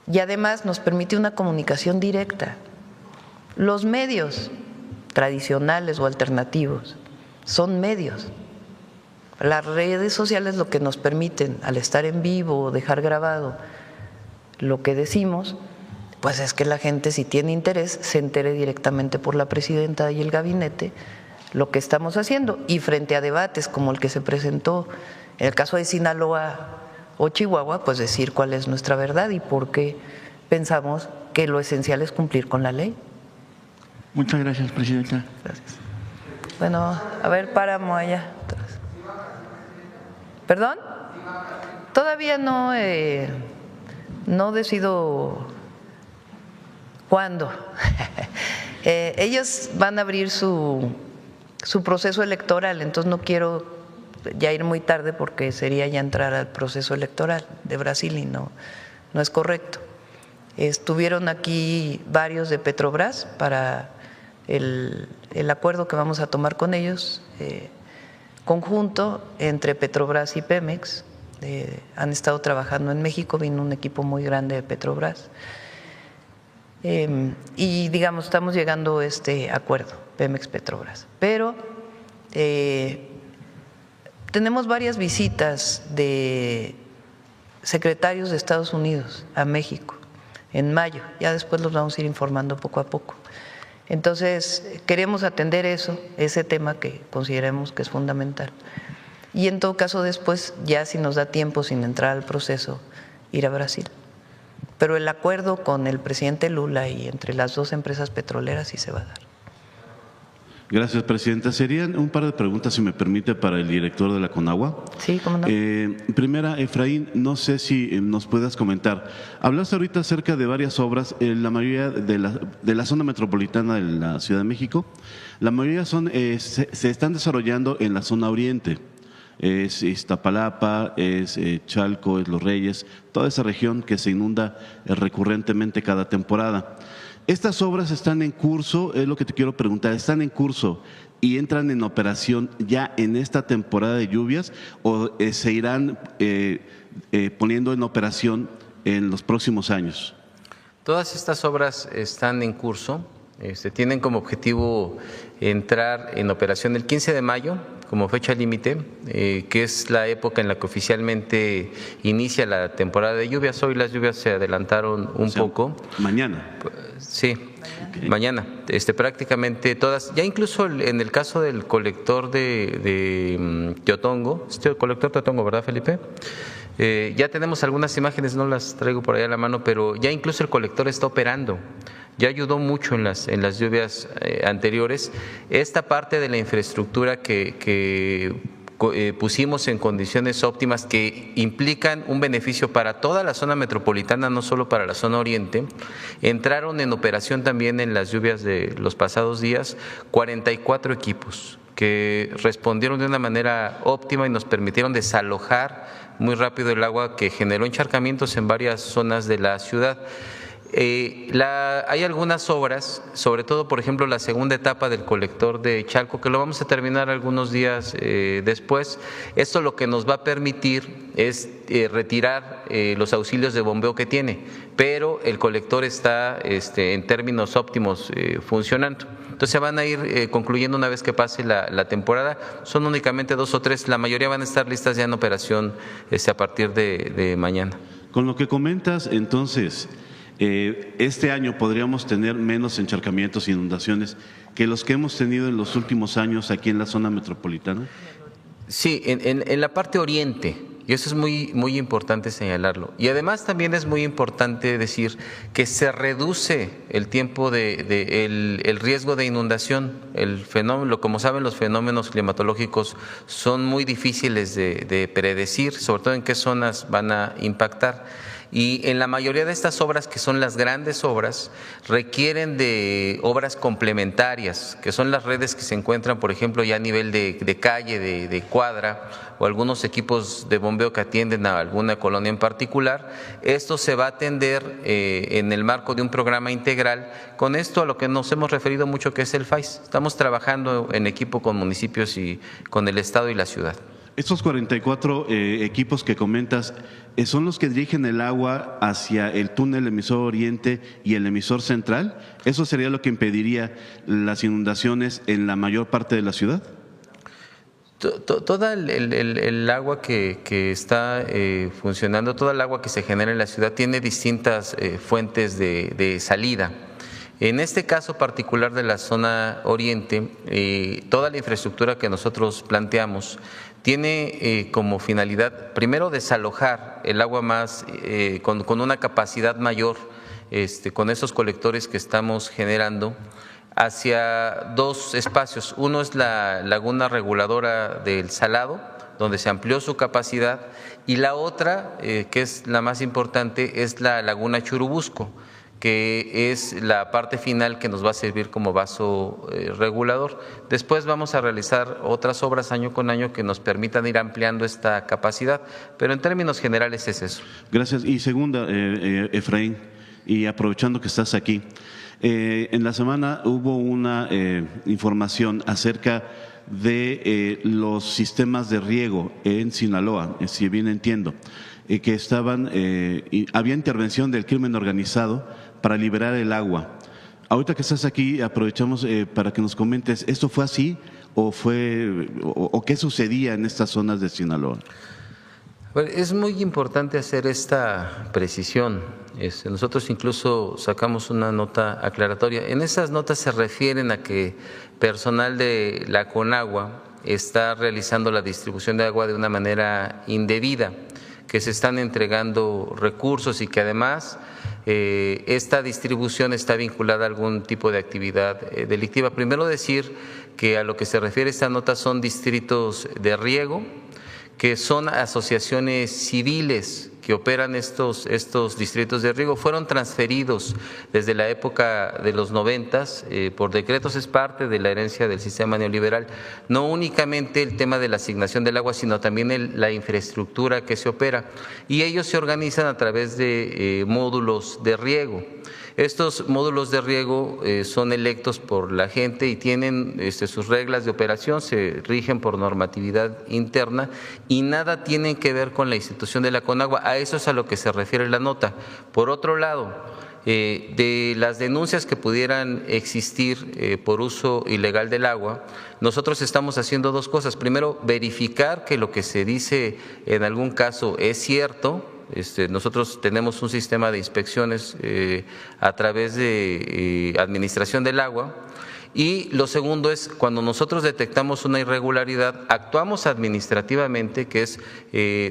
Y además nos permite una comunicación directa. Los medios tradicionales o alternativos son medios. Las redes sociales lo que nos permiten, al estar en vivo o dejar grabado lo que decimos, pues es que la gente, si tiene interés, se entere directamente por la presidenta y el gabinete lo que estamos haciendo. Y frente a debates como el que se presentó en el caso de Sinaloa o Chihuahua, pues decir cuál es nuestra verdad y por qué pensamos que lo esencial es cumplir con la ley. Muchas gracias, presidenta. Gracias. Bueno, a ver, Páramo allá atrás. ¿Perdón? Todavía no decido cuándo. Ellos van a abrir su proceso electoral, entonces no quiero ya ir muy tarde porque sería ya entrar al proceso electoral de Brasil y no es correcto. Estuvieron aquí varios de Petrobras para el acuerdo que vamos a tomar con ellos, conjunto entre Petrobras y Pemex. Han estado trabajando en México, vino un equipo muy grande de Petrobras. Y digamos, estamos llegando a este acuerdo, Pemex-Petrobras. Pero tenemos varias visitas de secretarios de Estados Unidos a México en mayo, ya después los vamos a ir informando poco a poco. Entonces, queremos atender ese tema que consideremos que es fundamental. Y en todo caso, después, ya si nos da tiempo, sin entrar al proceso, ir a Brasil. Pero el acuerdo con el presidente Lula y entre las dos empresas petroleras sí se va a dar. Gracias, presidenta. Serían un par de preguntas, si me permite, para el director de la Conagua. Sí, cómo no. Primera, Efraín, no sé si nos puedas comentar. Hablaste ahorita acerca de varias obras, la mayoría de la zona metropolitana de la Ciudad de México. La mayoría se están desarrollando en la zona oriente. Es Iztapalapa, es Chalco, es Los Reyes, toda esa región que se inunda recurrentemente cada temporada. Estas obras están en curso, es lo que te quiero preguntar, ¿están en curso y entran en operación ya en esta temporada de lluvias o se irán poniendo en operación en los próximos años? Todas estas obras están en curso, tienen como objetivo entrar en operación el 15 de mayo como fecha límite, que es la época en la que oficialmente inicia la temporada de lluvias. Hoy las lluvias se adelantaron un poco. Mañana. Sí, okay. Mañana. Prácticamente todas, ya incluso en el caso del colector de Teotongo, el colector Teotongo, ¿verdad, Felipe? Ya tenemos algunas imágenes, no las traigo por ahí a la mano, pero ya incluso el colector está operando. Ya ayudó mucho en las lluvias anteriores. Esta parte de la infraestructura que pusimos en condiciones óptimas que implican un beneficio para toda la zona metropolitana, no solo para la zona oriente, entraron en operación también en las lluvias de los pasados días 44 equipos que respondieron de una manera óptima y nos permitieron desalojar muy rápido el agua que generó encharcamientos en varias zonas de la ciudad. Hay algunas obras, sobre todo, por ejemplo, la segunda etapa del colector de Chalco, que lo vamos a terminar algunos días después. Esto lo que nos va a permitir es retirar los auxilios de bombeo que tiene, pero el colector está en términos óptimos funcionando. Entonces se van a ir concluyendo una vez que pase la temporada. Son únicamente 2 o 3, la mayoría van a estar listas ya en operación a partir de mañana. Con lo que comentas, entonces, este año podríamos tener menos encharcamientos e inundaciones que los que hemos tenido en los últimos años aquí en la zona metropolitana. Sí, en la parte oriente, y eso es muy importante señalarlo. Y además también es muy importante decir que se reduce el tiempo el riesgo de inundación. El fenómeno, como saben, los fenómenos climatológicos son muy difíciles de predecir, sobre todo en qué zonas van a impactar. Y en la mayoría de estas obras, que son las grandes obras, requieren de obras complementarias, que son las redes que se encuentran, por ejemplo, ya a nivel de calle, de cuadra, o algunos equipos de bombeo que atienden a alguna colonia en particular. Esto se va a atender en el marco de un programa integral. Con esto a lo que nos hemos referido mucho, que es el FAIS. Estamos trabajando en equipo con municipios y con el Estado y la ciudad. Estos 44 equipos que comentas, ¿son los que dirigen el agua hacia el túnel emisor oriente y el emisor central? ¿Eso sería lo que impediría las inundaciones en la mayor parte de la ciudad? Toda el agua que está funcionando, toda el agua que se genera en la ciudad tiene distintas fuentes de salida. En este caso particular de la zona oriente, toda la infraestructura que nosotros planteamos tiene como finalidad, primero, desalojar el agua más con una capacidad mayor, con esos colectores que estamos generando, hacia dos espacios. Uno es la laguna reguladora del Salado, donde se amplió su capacidad, y la otra, que es la más importante, es la laguna Churubusco, que es la parte final que nos va a servir como vaso regulador. Después vamos a realizar otras obras año con año que nos permitan ir ampliando esta capacidad, pero en términos generales es eso. Gracias. Y segunda, Efraín, y aprovechando que estás aquí, en la semana hubo una información acerca de los sistemas de riego en Sinaloa, si bien entiendo, que había intervención del crimen organizado para liberar el agua. Ahorita que estás aquí, aprovechamos para que nos comentes, ¿esto fue así o qué sucedía en estas zonas de Sinaloa? Es muy importante hacer esta precisión. Nosotros incluso sacamos una nota aclaratoria. En esas notas se refieren a que personal de la Conagua está realizando la distribución de agua de una manera indebida, que se están entregando recursos y que además esta distribución está vinculada a algún tipo de actividad delictiva. Primero decir que a lo que se refiere esta nota son distritos de riego, que son asociaciones civiles que operan estos distritos de riego. Fueron transferidos desde la época de los 90 por decretos, es parte de la herencia del sistema neoliberal. No únicamente el tema de la asignación del agua, sino también la infraestructura que se opera. Y ellos se organizan a través de módulos de riego. Estos módulos de riego son electos por la gente y tienen sus reglas de operación, se rigen por normatividad interna y nada tienen que ver con la institución de la Conagua. A eso es a lo que se refiere la nota. Por otro lado, de las denuncias que pudieran existir por uso ilegal del agua, nosotros estamos haciendo dos cosas. Primero, verificar que lo que se dice en algún caso es cierto. Nosotros tenemos un sistema de inspecciones a través de Administración del Agua. Y lo segundo es, cuando nosotros detectamos una irregularidad, actuamos administrativamente, que es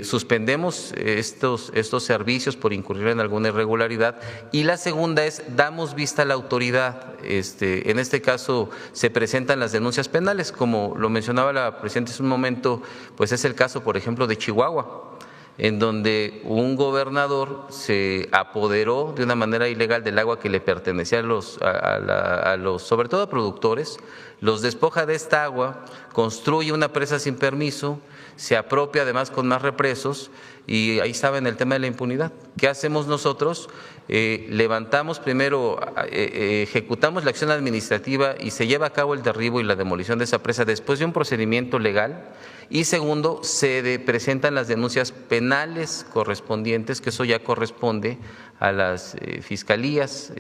suspendemos estos servicios por incurrir en alguna irregularidad. Y la segunda es, damos vista a la autoridad. En este caso se presentan las denuncias penales, como lo mencionaba la presidenta hace un momento, pues es el caso, por ejemplo, de Chihuahua, en donde un gobernador se apoderó de una manera ilegal del agua que le pertenecía a los sobre todo a productores, los despoja de esta agua, construye una presa sin permiso, se apropia además con más represos y ahí saben el tema de la impunidad. ¿Qué hacemos nosotros? Levantamos primero, ejecutamos la acción administrativa y se lleva a cabo el derribo y la demolición de esa presa después de un procedimiento legal. Y segundo, se presentan las denuncias penales correspondientes, que eso ya corresponde a las fiscalías,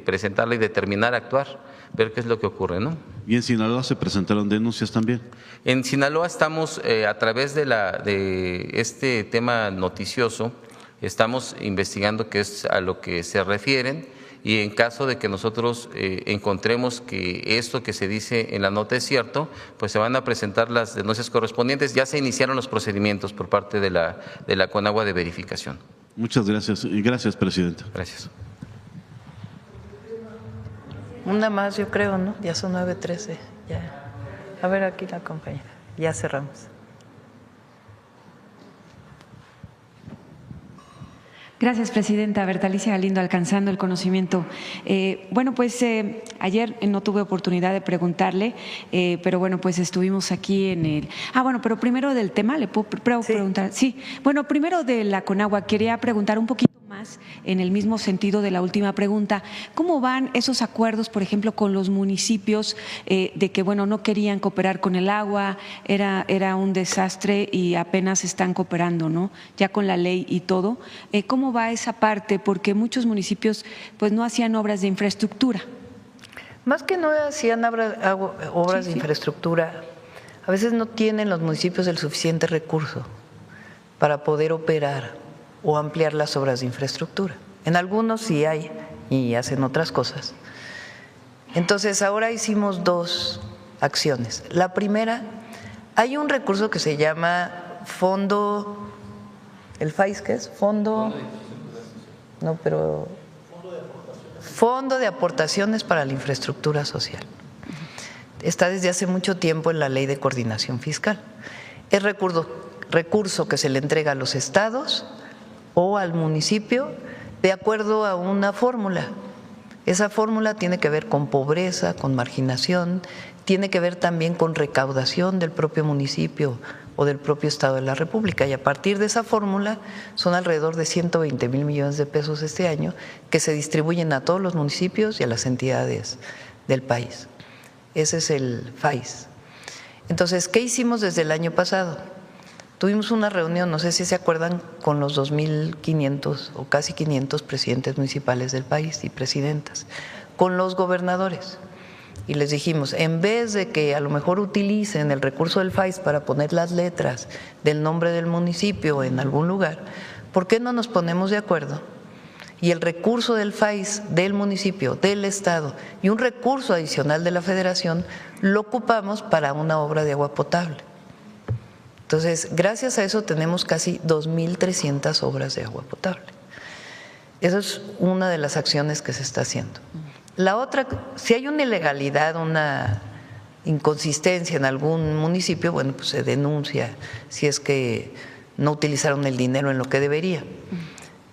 presentarla y determinar, actuar, ver qué es lo que ocurre, ¿no? ¿Y en Sinaloa se presentaron denuncias también? En Sinaloa estamos, a través de este tema noticioso, estamos investigando qué es a lo que se refieren. Y en caso de que nosotros encontremos que esto que se dice en la nota es cierto, pues se van a presentar las denuncias correspondientes. Ya se iniciaron los procedimientos por parte de la Conagua de verificación. Muchas gracias. Y gracias, presidenta. Gracias. Una más, yo creo, ¿no? Ya son 9:13. Ya. A ver, aquí la compañera. Ya cerramos. Gracias, presidenta. Bertalicia Galindo, Alcanzando el Conocimiento. Bueno, pues ayer no tuve oportunidad de preguntarle, pero bueno, pues estuvimos aquí en el… bueno, pero primero del tema, ¿le puedo preguntar? Sí, bueno, primero de la Conagua, quería preguntar un poquito más en el mismo sentido de la última pregunta. ¿Cómo van esos acuerdos, por ejemplo, con los municipios de que, bueno, no querían cooperar con el agua, era un desastre y apenas están cooperando, ¿no? Ya con la ley y todo. ¿Cómo va esa parte? Porque muchos municipios pues no hacían obras de infraestructura. Más que no hacían obras de infraestructura, a veces no tienen los municipios el suficiente recurso para poder operar o ampliar las obras de infraestructura. En algunos sí hay y hacen otras cosas. Entonces ahora hicimos dos acciones. La primera, hay un recurso que se llama Fondo, ¿el FAIS qué es? Fondo de Aportaciones para la Infraestructura Social. Está desde hace mucho tiempo en la Ley de Coordinación Fiscal. Es recurso que se le entrega a los estados o al municipio de acuerdo a una fórmula. Esa fórmula tiene que ver con pobreza, con marginación, tiene que ver también con recaudación del propio municipio o del propio Estado de la República. Y a partir de esa fórmula son alrededor de 120,000 millones de pesos este año que se distribuyen a todos los municipios y a las entidades del país. Ese es el FAIS. Entonces, ¿qué hicimos desde el año pasado? Tuvimos una reunión, no sé si se acuerdan, con los 2.500 o casi 500 presidentes municipales del país y presidentas, con los gobernadores. Y les dijimos, en vez de que a lo mejor utilicen el recurso del FAIS para poner las letras del nombre del municipio en algún lugar, ¿por qué no nos ponemos de acuerdo? Y el recurso del FAIS, del municipio, del Estado y un recurso adicional de la Federación lo ocupamos para una obra de agua potable. Entonces, gracias a eso tenemos casi 2.300 obras de agua potable. Esa es una de las acciones que se está haciendo. La otra, si hay una ilegalidad, una inconsistencia en algún municipio, bueno, pues se denuncia si es que no utilizaron el dinero en lo que debería.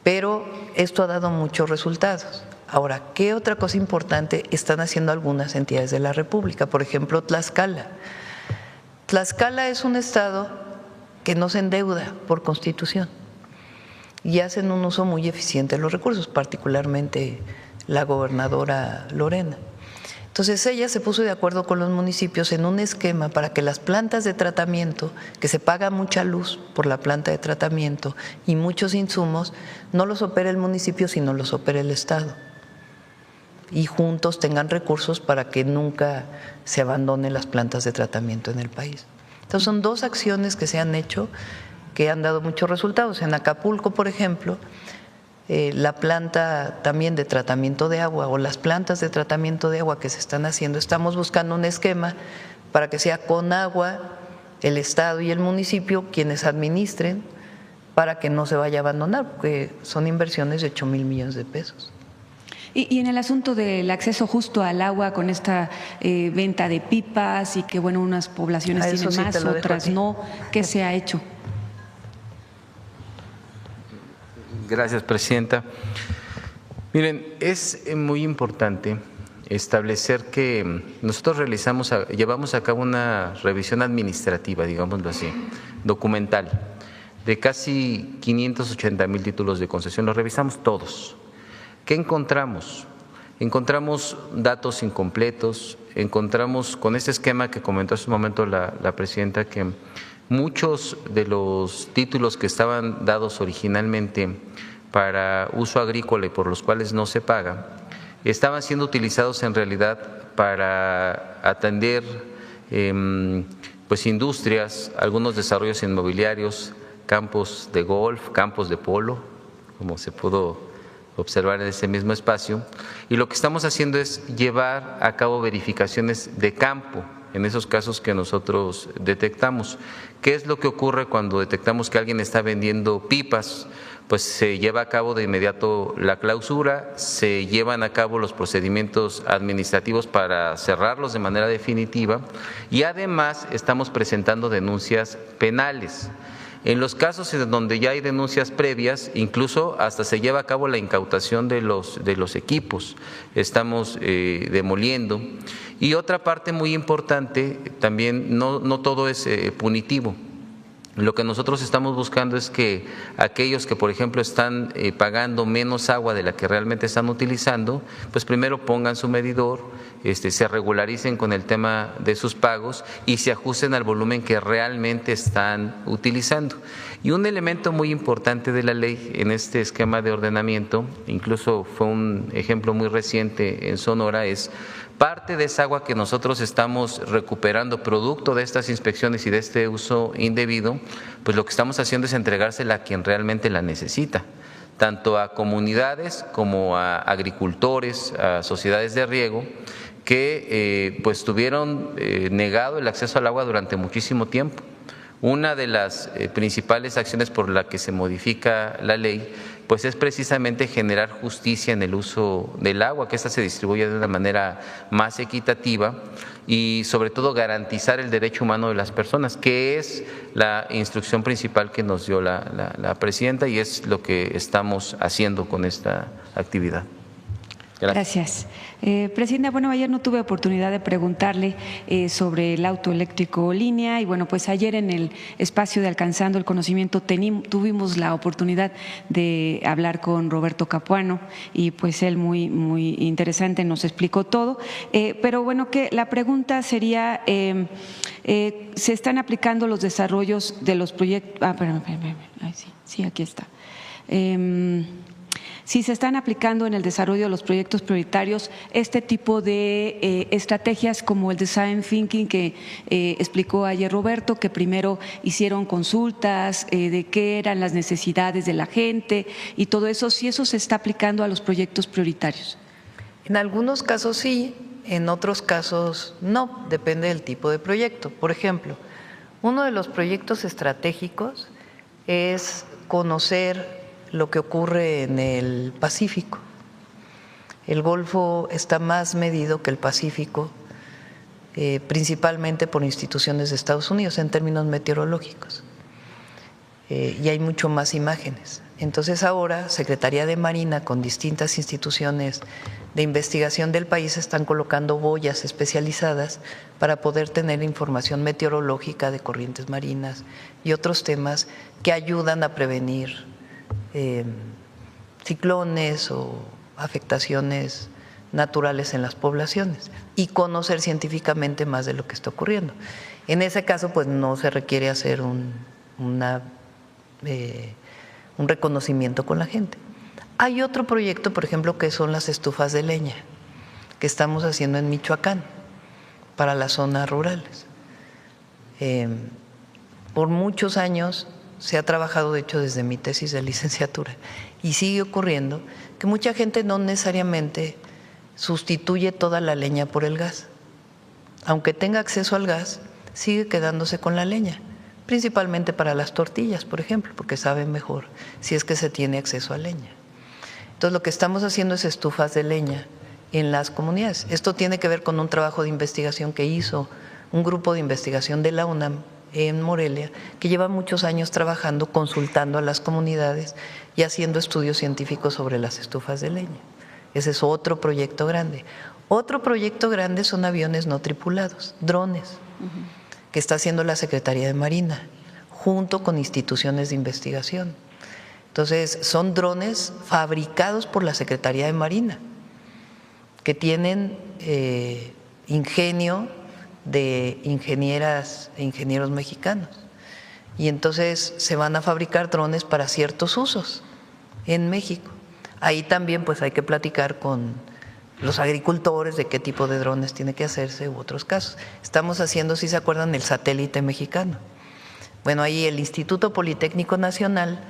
Pero esto ha dado muchos resultados. Ahora, ¿qué otra cosa importante están haciendo algunas entidades de la República? Por ejemplo, Tlaxcala. Tlaxcala es un estado que no se endeuda por Constitución y hacen un uso muy eficiente de los recursos, particularmente la gobernadora Lorena. Entonces ella se puso de acuerdo con los municipios en un esquema para que las plantas de tratamiento, que se paga mucha luz por la planta de tratamiento y muchos insumos, no los opere el municipio, sino los opere el Estado. Y juntos tengan recursos para que nunca se abandonen las plantas de tratamiento en el país. Entonces son dos acciones que se han hecho que han dado muchos resultados. En Acapulco, por ejemplo, la planta también de tratamiento de agua o las plantas de tratamiento de agua que se están haciendo, estamos buscando un esquema para que sea Conagua, el Estado y el municipio quienes administren para que no se vaya a abandonar, porque son inversiones de 8,000 millones de pesos. Y en el asunto del acceso justo al agua con esta venta de pipas y que, bueno, unas poblaciones tienen más, otras no, ¿qué se ha hecho? Gracias, presidenta. Miren, es muy importante establecer que nosotros llevamos a cabo una revisión administrativa, digámoslo así, documental, de casi 580,000 títulos de concesión. Los revisamos todos. ¿Qué encontramos? Encontramos datos incompletos, encontramos con este esquema que comentó hace un momento la presidenta que muchos de los títulos que estaban dados originalmente para uso agrícola y por los cuales no se paga, estaban siendo utilizados en realidad para atender pues industrias, algunos desarrollos inmobiliarios, campos de golf, campos de polo, como se pudo observar en ese mismo espacio, y lo que estamos haciendo es llevar a cabo verificaciones de campo en esos casos que nosotros detectamos. ¿Qué es lo que ocurre cuando detectamos que alguien está vendiendo pipas? Pues se lleva a cabo de inmediato la clausura, se llevan a cabo los procedimientos administrativos para cerrarlos de manera definitiva y además estamos presentando denuncias penales. En los casos en donde ya hay denuncias previas, incluso hasta se lleva a cabo la incautación de los equipos. Estamos demoliendo. Y otra parte muy importante, también no todo es punitivo. Lo que nosotros estamos buscando es que aquellos que, por ejemplo, están pagando menos agua de la que realmente están utilizando, pues primero pongan su medidor, se regularicen con el tema de sus pagos y se ajusten al volumen que realmente están utilizando. Y un elemento muy importante de la ley en este esquema de ordenamiento, incluso fue un ejemplo muy reciente en Sonora, es parte de esa agua que nosotros estamos recuperando producto de estas inspecciones y de este uso indebido, pues lo que estamos haciendo es entregársela a quien realmente la necesita, tanto a comunidades como a agricultores, a sociedades de riego, que pues tuvieron negado el acceso al agua durante muchísimo tiempo. Una de las principales acciones por la que se modifica la ley pues es precisamente generar justicia en el uso del agua, que ésta se distribuya de una manera más equitativa y sobre todo garantizar el derecho humano de las personas, que es la instrucción principal que nos dio la presidenta y es lo que estamos haciendo con esta actividad. Gracias. Presidenta, bueno, ayer no tuve oportunidad de preguntarle sobre el auto eléctrico línea y bueno, pues ayer en el espacio de Alcanzando el Conocimiento tuvimos la oportunidad de hablar con Roberto Capuano y pues él muy interesante nos explicó todo, pero bueno, que la pregunta sería, ¿se están aplicando los desarrollos de los proyectos? Sí, aquí está. Si se están aplicando en el desarrollo de los proyectos prioritarios este tipo de estrategias como el design thinking que explicó ayer Roberto, que primero hicieron consultas de qué eran las necesidades de la gente y todo eso, si eso se está aplicando a los proyectos prioritarios. En algunos casos sí, en otros casos no, depende del tipo de proyecto. Por ejemplo, uno de los proyectos estratégicos es conocer lo que ocurre en el Pacífico. El Golfo está más medido que el Pacífico, principalmente por instituciones de Estados Unidos en términos meteorológicos, y hay mucho más imágenes. Entonces ahora Secretaría de Marina con distintas instituciones de investigación del país están colocando boyas especializadas para poder tener información meteorológica de corrientes marinas y otros temas que ayudan a prevenir ciclones o afectaciones naturales en las poblaciones y conocer científicamente más de lo que está ocurriendo. En ese caso, pues no se requiere hacer un reconocimiento con la gente. Hay otro proyecto, por ejemplo, que son las estufas de leña que estamos haciendo en Michoacán para las zonas rurales. Por muchos años se ha trabajado, de hecho, desde mi tesis de licenciatura, y sigue ocurriendo que mucha gente no necesariamente sustituye toda la leña por el gas. Aunque tenga acceso al gas, sigue quedándose con la leña, principalmente para las tortillas, por ejemplo, porque saben mejor si es que se tiene acceso a leña. Entonces, lo que estamos haciendo es estufas de leña en las comunidades. Esto tiene que ver con un trabajo de investigación que hizo un grupo de investigación de la UNAM en Morelia, que lleva muchos años trabajando, consultando a las comunidades y haciendo estudios científicos sobre las estufas de leña. Ese es otro proyecto grande. Otro proyecto grande son aviones no tripulados, drones, que está haciendo la Secretaría de Marina, junto con instituciones de investigación. Entonces, son drones fabricados por la Secretaría de Marina, que tienen ingenio de ingenieras e ingenieros mexicanos. Y entonces se van a fabricar drones para ciertos usos en México. Ahí también pues hay que platicar con los agricultores de qué tipo de drones tiene que hacerse u otros casos. Estamos haciendo, si se acuerdan, el satélite mexicano. Bueno, ahí el Instituto Politécnico Nacional,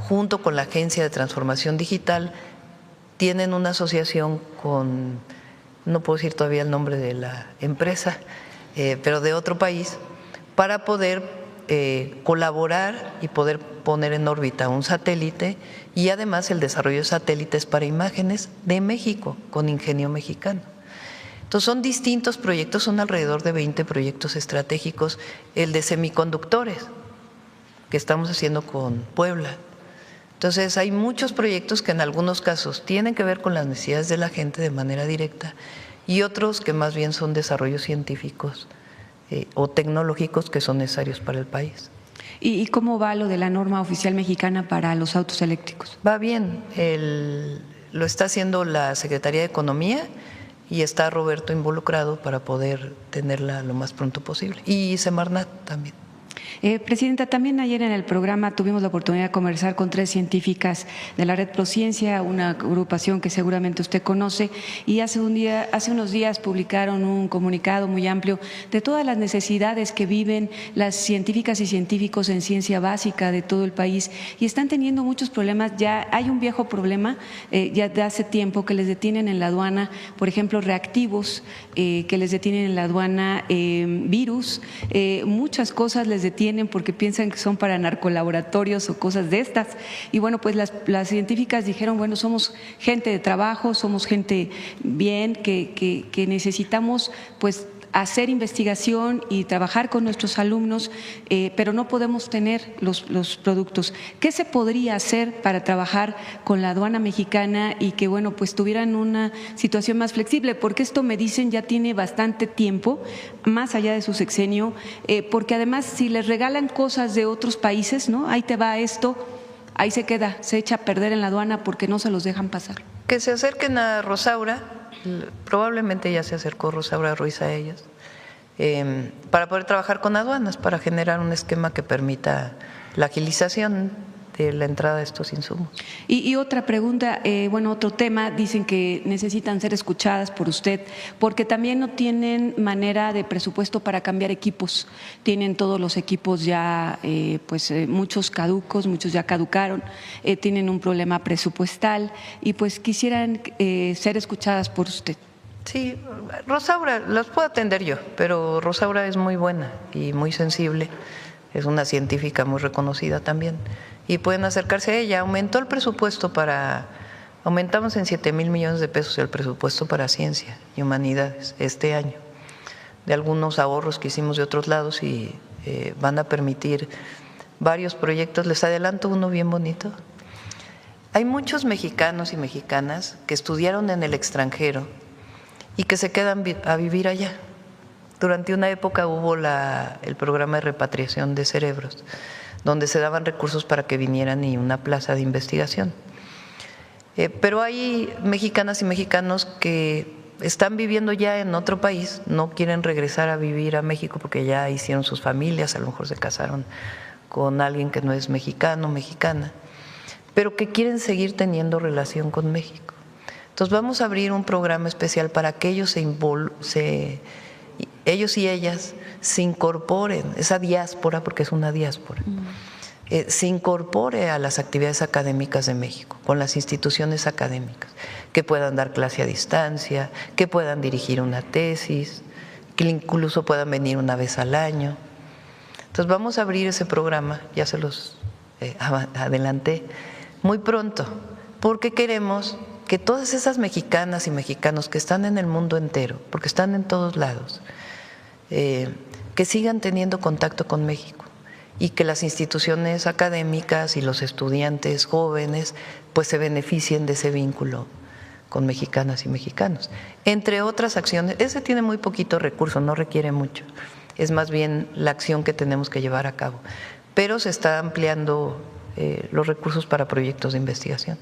junto con la Agencia de Transformación Digital, tienen una asociación con, no puedo decir todavía el nombre de la empresa, pero de otro país, para poder colaborar y poder poner en órbita un satélite y además el desarrollo de satélites para imágenes de México con ingenio mexicano. Entonces son distintos proyectos, son alrededor de 20 proyectos estratégicos. El de semiconductores, que estamos haciendo con Puebla. Entonces, hay muchos proyectos que en algunos casos tienen que ver con las necesidades de la gente de manera directa y otros que más bien son desarrollos científicos o tecnológicos que son necesarios para el país. ¿Y cómo va lo de la norma oficial mexicana para los autos eléctricos? Va bien, lo está haciendo la Secretaría de Economía y está Roberto involucrado para poder tenerla lo más pronto posible. Y Semarnat también. Presidenta, también ayer en el programa tuvimos la oportunidad de conversar con 3 científicas de la Red Prociencia, una agrupación que seguramente usted conoce, y hace unos días publicaron un comunicado muy amplio de todas las necesidades que viven las científicas y científicos en ciencia básica de todo el país y están teniendo muchos problemas. Ya hay un viejo problema ya de hace tiempo que les detienen en la aduana, por ejemplo, reactivos, que les detienen en la aduana, virus, muchas cosas les detienen porque piensan que son para narcolaboratorios o cosas de estas. Y bueno, pues las científicas dijeron, bueno, somos gente de trabajo, somos gente bien, que necesitamos pues hacer investigación y trabajar con nuestros alumnos, pero no podemos tener los productos. ¿Qué se podría hacer para trabajar con la aduana mexicana y que, bueno, pues tuvieran una situación más flexible? Porque esto, me dicen, ya tiene bastante tiempo, más allá de su sexenio, porque además si les regalan cosas de otros países, ¿no? Ahí te va esto, ahí se queda, se echa a perder en la aduana porque no se los dejan pasar. Que se acerquen a Rosaura. Probablemente ya se acercó Rosaura Ruiz a ellas, para poder trabajar con aduanas, para generar un esquema que permita la agilización de la entrada de estos insumos. Y otra pregunta, bueno, otro tema, dicen que necesitan ser escuchadas por usted, porque también no tienen manera de presupuesto para cambiar equipos, tienen todos los equipos ya, muchos caducos, muchos ya caducaron, tienen un problema presupuestal y pues quisieran ser escuchadas por usted. Sí, Rosaura, las puedo atender yo, pero Rosaura es muy buena y muy sensible, es una científica muy reconocida también. Y pueden acercarse a ella. Aumentó el presupuesto aumentamos en 7,000 millones de pesos el presupuesto para ciencia y humanidades este año, de algunos ahorros que hicimos de otros lados y van a permitir varios proyectos. Les adelanto uno bien bonito. Hay muchos mexicanos y mexicanas que estudiaron en el extranjero y que se quedan a vivir allá. Durante una época hubo el programa de repatriación de cerebros, donde se daban recursos para que vinieran y una plaza de investigación. Pero hay mexicanas y mexicanos que están viviendo ya en otro país, no quieren regresar a vivir a México porque ya hicieron sus familias, a lo mejor se casaron con alguien que no es mexicano, mexicana, pero que quieren seguir teniendo relación con México. Entonces vamos a abrir un programa especial para que ellos ellos y ellas se incorporen, esa diáspora, porque es una diáspora, se incorpore a las actividades académicas de México, con las instituciones académicas, que puedan dar clase a distancia, que puedan dirigir una tesis, que incluso puedan venir una vez al año. Entonces vamos a abrir ese programa, ya se los adelanté, muy pronto, porque queremos que todas esas mexicanas y mexicanos que están en el mundo entero, porque están en todos lados, que sigan teniendo contacto con México y que las instituciones académicas y los estudiantes jóvenes pues se beneficien de ese vínculo con mexicanas y mexicanos. Entre otras acciones, ese tiene muy poquito recurso, no requiere mucho, es más bien la acción que tenemos que llevar a cabo, pero se está ampliando los recursos para proyectos de investigación.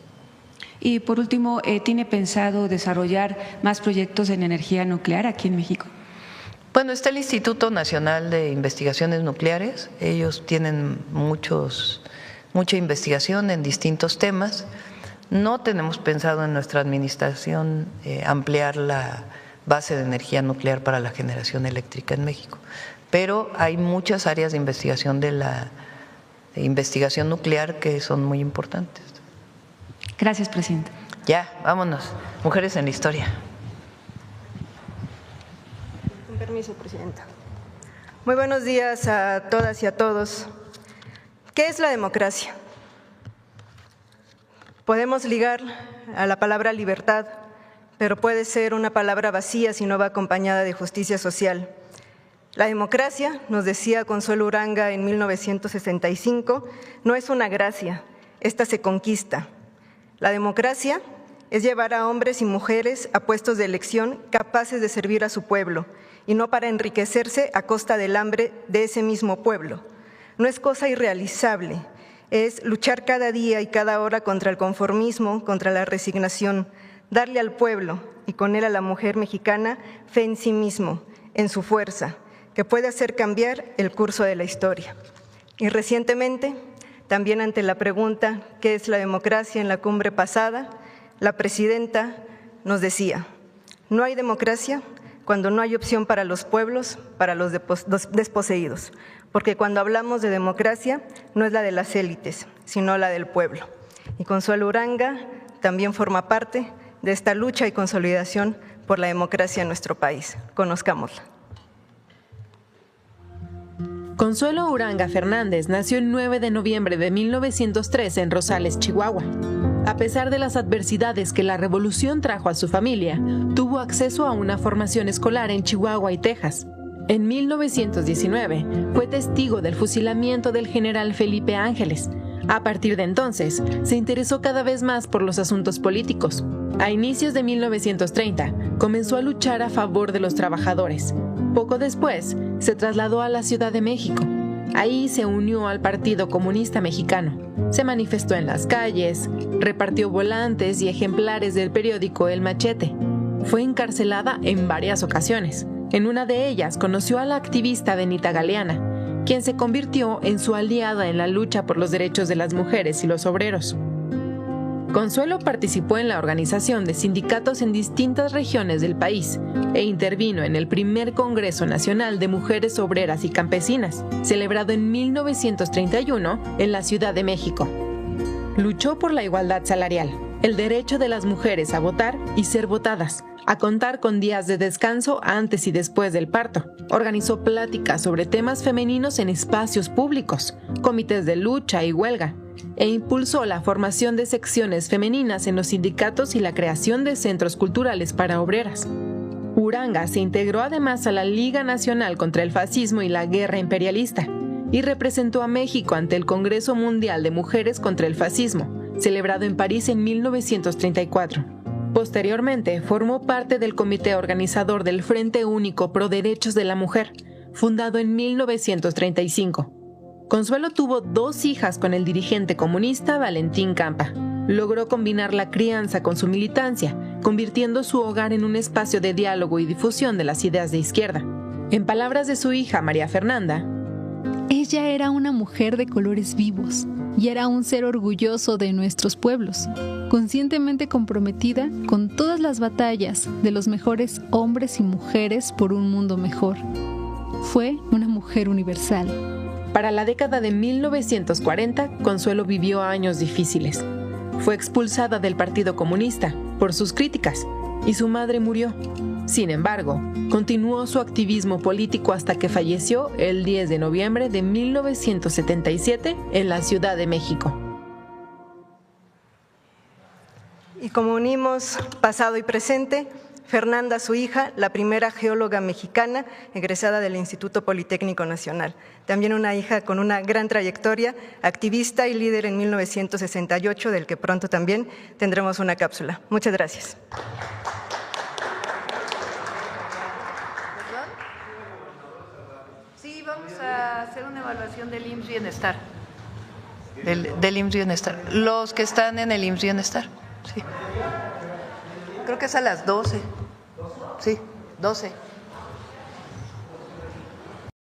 Y por último, ¿tiene pensado desarrollar más proyectos en energía nuclear aquí en México? Bueno, está el Instituto Nacional de Investigaciones Nucleares, ellos tienen mucha investigación en distintos temas. No tenemos pensado en nuestra administración ampliar la base de energía nuclear para la generación eléctrica en México, pero hay muchas áreas de investigación investigación nuclear que son muy importantes. Gracias, presidenta. Ya, vámonos. Mujeres en la historia. Con permiso, presidenta. Muy buenos días a todas y a todos. ¿Qué es la democracia? Podemos ligar a la palabra libertad, pero puede ser una palabra vacía si no va acompañada de justicia social. La democracia, nos decía Consuelo Uranga en 1965, no es una gracia, esta se conquista. La democracia es llevar a hombres y mujeres a puestos de elección capaces de servir a su pueblo y no para enriquecerse a costa del hambre de ese mismo pueblo. No es cosa irrealizable, es luchar cada día y cada hora contra el conformismo, contra la resignación, darle al pueblo y con él a la mujer mexicana fe en sí mismo, en su fuerza, que puede hacer cambiar el curso de la historia. Y recientemente, también ante la pregunta ¿qué es la democracia? En la cumbre pasada, la presidenta nos decía, no hay democracia cuando no hay opción para los pueblos, para los desposeídos, porque cuando hablamos de democracia no es la de las élites, sino la del pueblo. Y Consuelo Uranga también forma parte de esta lucha y consolidación por la democracia en nuestro país. Conozcámosla. Consuelo Uranga Fernández nació el 9 de noviembre de 1903 en Rosales, Chihuahua. A pesar de las adversidades que la revolución trajo a su familia, tuvo acceso a una formación escolar en Chihuahua y Texas. En 1919 fue testigo del fusilamiento del general Felipe Ángeles. A partir de entonces, se interesó cada vez más por los asuntos políticos. A inicios de 1930, comenzó a luchar a favor de los trabajadores. Poco después, se trasladó a la Ciudad de México. Ahí se unió al Partido Comunista Mexicano. Se manifestó en las calles, repartió volantes y ejemplares del periódico El Machete. Fue encarcelada en varias ocasiones. En una de ellas conoció a la activista Benita Galeana, quien se convirtió en su aliada en la lucha por los derechos de las mujeres y los obreros. Consuelo participó en la organización de sindicatos en distintas regiones del país e intervino en el primer Congreso Nacional de Mujeres Obreras y Campesinas, celebrado en 1931 en la Ciudad de México. Luchó por la igualdad salarial, el derecho de las mujeres a votar y ser votadas, a contar con días de descanso antes y después del parto. Organizó pláticas sobre temas femeninos en espacios públicos, comités de lucha y huelga, e impulsó la formación de secciones femeninas en los sindicatos y la creación de centros culturales para obreras. Uranga se integró además a la Liga Nacional contra el Fascismo y la Guerra Imperialista y representó a México ante el Congreso Mundial de Mujeres contra el Fascismo, celebrado en París en 1934. Posteriormente, formó parte del comité organizador del Frente Único Pro Derechos de la Mujer, fundado en 1935. Consuelo tuvo 2 hijas con el dirigente comunista Valentín Campa. Logró combinar la crianza con su militancia, convirtiendo su hogar en un espacio de diálogo y difusión de las ideas de izquierda. En palabras de su hija María Fernanda, ella era una mujer de colores vivos y era un ser orgulloso de nuestros pueblos, conscientemente comprometida con todas las batallas de los mejores hombres y mujeres por un mundo mejor. Fue una mujer universal. Para la década de 1940, Consuelo vivió años difíciles. Fue expulsada del Partido Comunista por sus críticas y su madre murió. Sin embargo, continuó su activismo político hasta que falleció el 10 de noviembre de 1977 en la Ciudad de México. Y como unimos pasado y presente, Fernanda, su hija, la primera geóloga mexicana egresada del Instituto Politécnico Nacional. También una hija con una gran trayectoria, activista y líder en 1968, del que pronto también tendremos una cápsula. Muchas gracias. Sí, vamos a hacer una evaluación del IMSS Bienestar. Del IMSS Bienestar. Los que están en el IMSS Bienestar. Sí. Creo que es a las 12. Sí, 12.